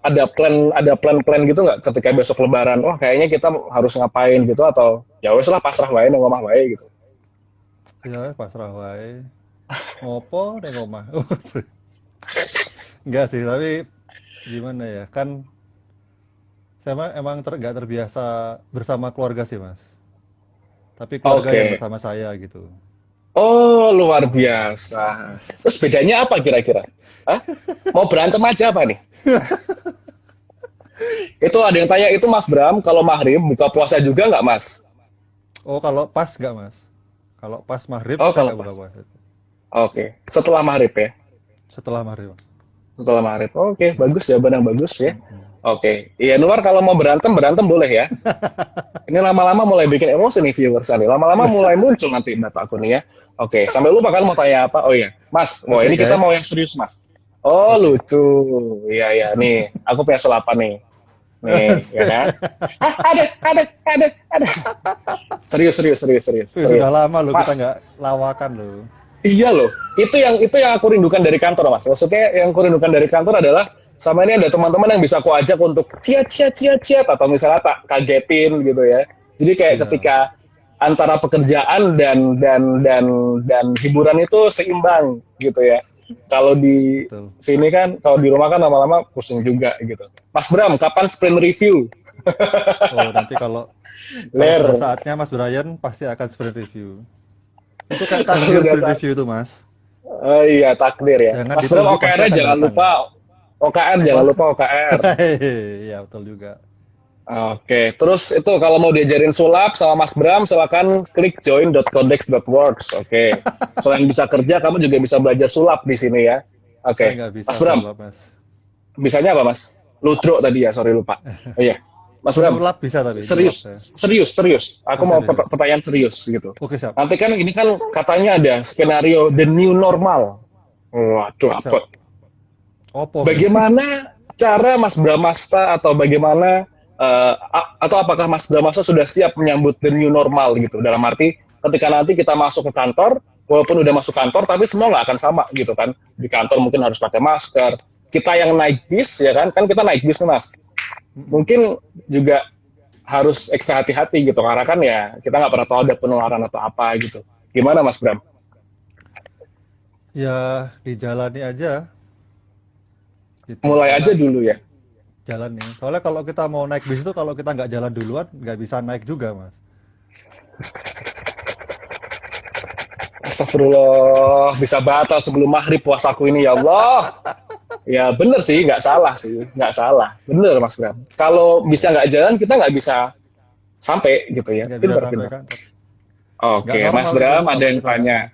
ada plan gitu nggak ketika besok Lebaran? Wah kayaknya kita harus ngapain gitu atau ya wes lah pasrah wae nang omah wae gitu. Ya, pasrah wae. Ngopo neng omah. Enggak sih, tapi gimana ya? Kan saya emang nggak terbiasa bersama keluarga sih, Mas. Tapi keluarga Oke. yang bersama saya gitu. Oh luar biasa. Terus bedanya apa kira-kira? Hah? Mau berantem aja apa nih? Itu ada yang tanya itu Mas Bram kalau maghrib buka puasa juga nggak Mas? Oh, kalau pas nggak, Mas? Kalau pas maghrib, Oh, saya kalau nggak buka pas. puasa. Oke, setelah maghrib ya. Setelah maghrib. Setelah maghrib. Oke, bagus jawaban yang bagus ya. Oke, iya Nuar kalau mau berantem boleh ya. Ini lama-lama mulai bikin emosi nih viewers nih. Lama-lama mulai muncul nanti data aku nih ya. Oke, sampai lupa kan mau tanya apa? Oh iya, Mas. Wah Oke, ini kita guys. mau yang serius Mas. Oh lucu. Iya nih. Aku punya sulapan nih. Nih, ya kan? Ada. Serius. Sudah lama loh kita nggak lawakan loh. Iya loh, itu yang aku rindukan dari kantor, Mas. Maksudnya yang aku rindukan dari kantor adalah sama ini ada teman-teman yang bisa aku ajak untuk ciat atau misalnya tak kagetin gitu ya. Jadi kayak ketika antara pekerjaan dan hiburan itu seimbang gitu ya. Kalau di sini kan, kalau di rumah kan lama-lama pusing juga gitu. Mas Bram, kapan sprint review? Oh, nanti kalau saatnya Mas Brian pasti akan sprint review. Itu kan takdir sprint review itu, Mas. Oh iya, takdir ya. Jangan Mas Bram, OKR jangan lupa. Jangan lupa OKR. Iya, betul juga. Oke, terus itu kalau mau diajarin sulap sama Mas Bram, silakan klik join.codex.works. Oke. Selain bisa kerja, kamu juga bisa belajar sulap di sini ya. Oke. Mas Bram. Sulap, Mas. Bisanya apa, Mas? Ludro tadi ya, sorry lupa. Oh iya. Mas Bram. Sulap bisa tapi. Serius. Aku mau pertanyaan serius gitu. Oke, siap. Nanti kan ini kan katanya ada skenario the new normal. Waduh, apa? Bagaimana cara Mas Bramasta atau bagaimana atau apakah Mas Bramasta sudah siap menyambut the new normal gitu? Dalam arti ketika nanti kita masuk ke kantor, walaupun udah masuk kantor, tapi semua nggak akan sama gitu kan? Di kantor mungkin harus pakai masker. Kita yang naik bis ya kan kita naik bis nih, Mas. Mungkin juga harus ekstra hati-hati gitu karena kan ya kita nggak pernah tahu ada penularan atau apa gitu. Gimana Mas Bram? Ya dijalani aja. Gitu. Mulai aja dulu ya. Jalan nih. Soalnya kalau kita mau naik bis itu kalau kita nggak jalan duluan nggak bisa naik juga, Mas. Astagfirullah, bisa batal sebelum maghrib puasaku ini ya Allah. Ya bener sih, nggak salah. Bener Mas Bram. Kalau bisa nggak jalan kita nggak bisa sampai gitu ya. Bener. Oke, Mas Bram ada yang tanya.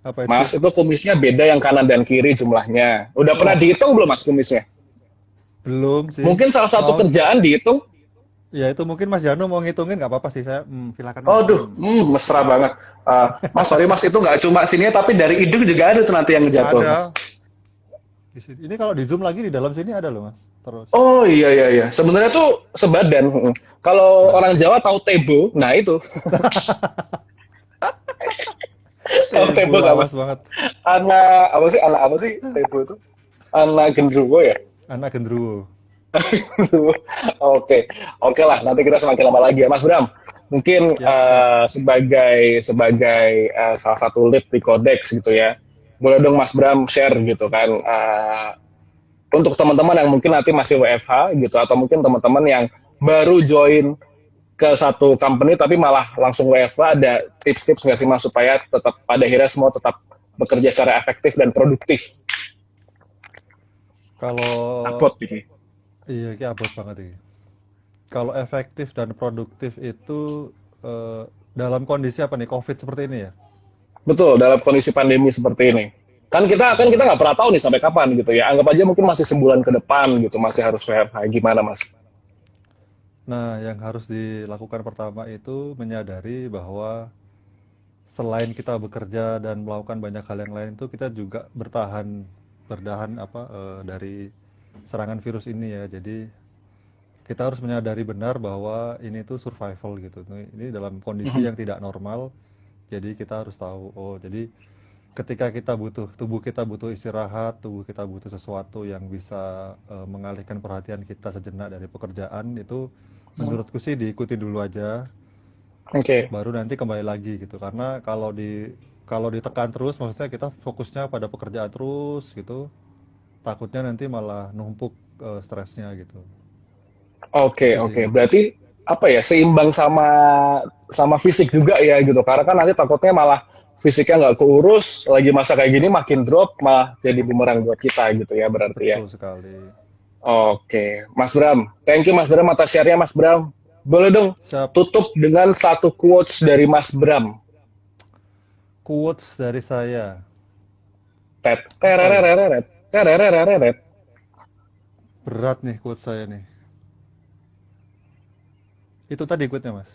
Apa itu? Mas, itu kumisnya beda yang kanan dan kiri jumlahnya. Udah pernah dihitung belum Mas kumisnya? Belum sih. Mungkin salah satu kerjaan dihitung? Ya itu mungkin Mas Jano mau ngitungin nggak apa-apa sih, saya silakan. Mesra banget. Mas, sorry Mas, itu nggak cuma sini tapi dari hidung juga ada tuh nanti yang jatuh. Ada. Ini kalau di zoom lagi di dalam sini ada loh Mas. Terus. Oh iya. Sebenarnya tuh sebadan. Kalau orang Jawa tahu tebo, nah itu. Tahu tebo nggak Mas? Anak apa sih tebo itu? Anak gendruwo ya? Anak gendruwo. Oke lah, nanti kita semakin lama lagi ya Mas Bram. Mungkin sebagai salah satu lead di Codex gitu ya, boleh dong Mas Bram share gitu kan untuk teman-teman yang mungkin nanti masih WFH gitu atau mungkin teman-teman yang baru join ke satu company tapi malah langsung WFH, ada tips-tips nggak sih Mas supaya tetap pada akhirnya semua tetap bekerja secara efektif dan produktif? Kalau Apot ini. Iya, ini abot banget ini. Kalau efektif dan produktif itu dalam kondisi apa nih, COVID seperti ini ya? Betul, dalam kondisi pandemi seperti ini. Kan kita nggak pernah tahu nih sampai kapan gitu ya. Anggap aja mungkin masih sebulan ke depan gitu, masih harus WFH. Gimana Mas? Nah, yang harus dilakukan pertama itu menyadari bahwa selain kita bekerja dan melakukan banyak hal yang lain itu kita juga berdahan dari serangan virus ini ya. Jadi kita harus menyadari benar bahwa ini tuh survival gitu. Ini dalam kondisi yang tidak normal. Jadi kita harus tahu, jadi ketika tubuh kita butuh istirahat, tubuh kita butuh sesuatu yang bisa mengalihkan perhatian kita sejenak dari pekerjaan, itu menurutku sih diikuti dulu aja. Baru nanti kembali lagi gitu. Karena kalau ditekan terus, maksudnya kita fokusnya pada pekerjaan terus gitu, takutnya nanti malah numpuk stresnya gitu. Oke. Berarti apa ya, seimbang sama fisik juga ya gitu. Karena kan nanti takutnya malah fisiknya nggak keurus, lagi masa kayak gini makin drop, malah jadi bumerang buat kita gitu ya berarti ya. Betul sekali. Oke, Mas Bram. Thank you Mas Bram atas share-nya Mas Bram. Boleh dong tutup dengan satu quotes dari Mas Bram. Quotes dari saya. Berat nih quotes saya nih. Itu tadi quote-nya Mas.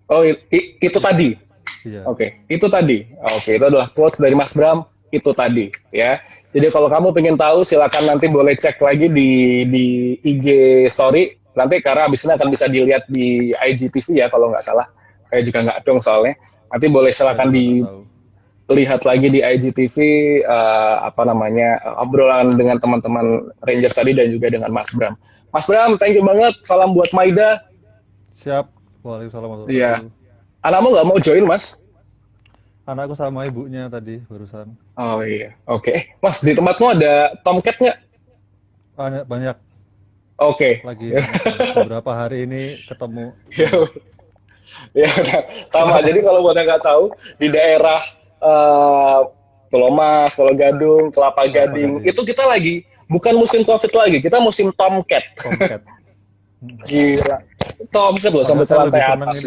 Oh, itu tadi. Iya. Oke, itu tadi. Oke, itu adalah quotes dari Mas Bram. Itu tadi ya. Jadi kalau kamu pengen tahu silakan nanti boleh cek lagi di IG story Nanti karena abis ini akan bisa dilihat di IGTV ya kalau nggak salah. Saya juga nggak dong soalnya. Nanti boleh silakan dilihat lagi di IGTV obrolan dengan teman-teman Rangers tadi dan juga dengan Mas Bram. Mas Bram, thank you banget. Salam buat Maida. Siap. Waalaikumsalam. Iya. Anakmu nggak mau join, Mas? Anakku sama ibunya tadi barusan. Oh iya, oke. Mas, di tempatmu ada Tomcat nggak? Banyak. Oke. Lagi beberapa hari ini ketemu. Ya, sama. Jadi kalau buat yang nggak tahu, di daerah Pulau Mas, Pulau Gadung, Kelapa Gading, itu kita lagi bukan musim COVID lagi, kita musim Tomcat. Gila. Tomcat loh sampai lantai atas.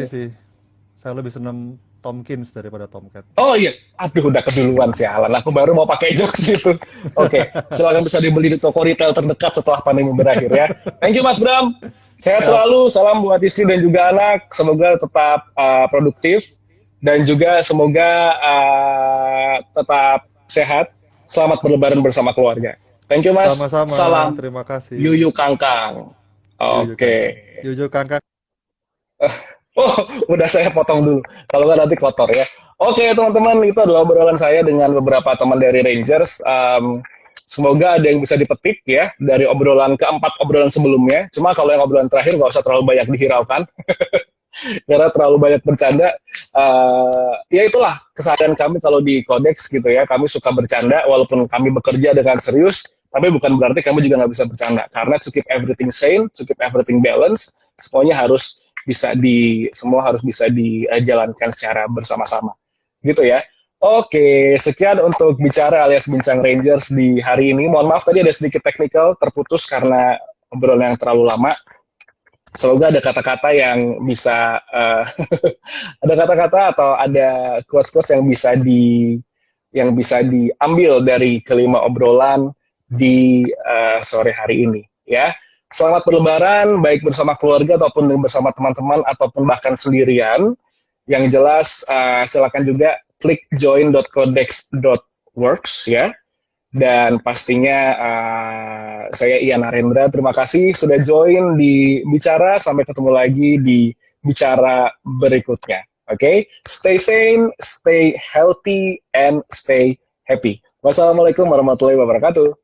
Saya lebih senang Tomkins daripada Tomcat. Oh iya, aduh udah keduluan sih Alan. Aku baru mau pakai jokes itu. Oke, silakan bisa dibeli di toko retail terdekat setelah pandemi berakhir ya. Thank you Mas Bram. Sehat selalu, salam buat istri dan juga anak. Semoga tetap produktif dan juga semoga tetap sehat. Selamat berlebaran bersama keluarga. Thank you Mas. Sama-sama. Salam. Terima kasih. Yuyu Kangkang. Oke. Yuyu Kangkang. Oh, udah saya potong dulu. Kalau nggak nanti kotor ya. Oke, teman-teman, itu adalah obrolan saya dengan beberapa teman dari Rangers. Semoga ada yang bisa dipetik ya dari obrolan keempat obrolan sebelumnya. Cuma kalau yang obrolan terakhir nggak usah terlalu banyak dihiraukan. Karena terlalu banyak bercanda. Ya itulah kesadaran kami kalau di Codex gitu ya. Kami suka bercanda walaupun kami bekerja dengan serius. Tapi bukan berarti kami juga nggak bisa bercanda. Karena to keep everything sane, to keep everything balance, semuanya harus semua harus bisa dijalankan secara bersama-sama gitu ya. Oke, sekian untuk bicara alias bincang Rangers di hari ini. Mohon maaf tadi ada sedikit technical terputus karena obrolan yang terlalu lama. Semoga ada kata-kata yang bisa ada kata-kata atau ada quotes-quotes yang bisa diambil dari kelima obrolan di sore hari ini ya. Selamat berlebaran, baik bersama keluarga ataupun bersama teman-teman ataupun bahkan sendirian. Yang jelas silakan juga klik join.codex.works ya. Dan pastinya saya Ian Narendra, terima kasih sudah join di Bicara. Sampai ketemu lagi di Bicara berikutnya. Oke, stay sane, stay healthy, and stay happy. Wassalamualaikum warahmatullahi wabarakatuh.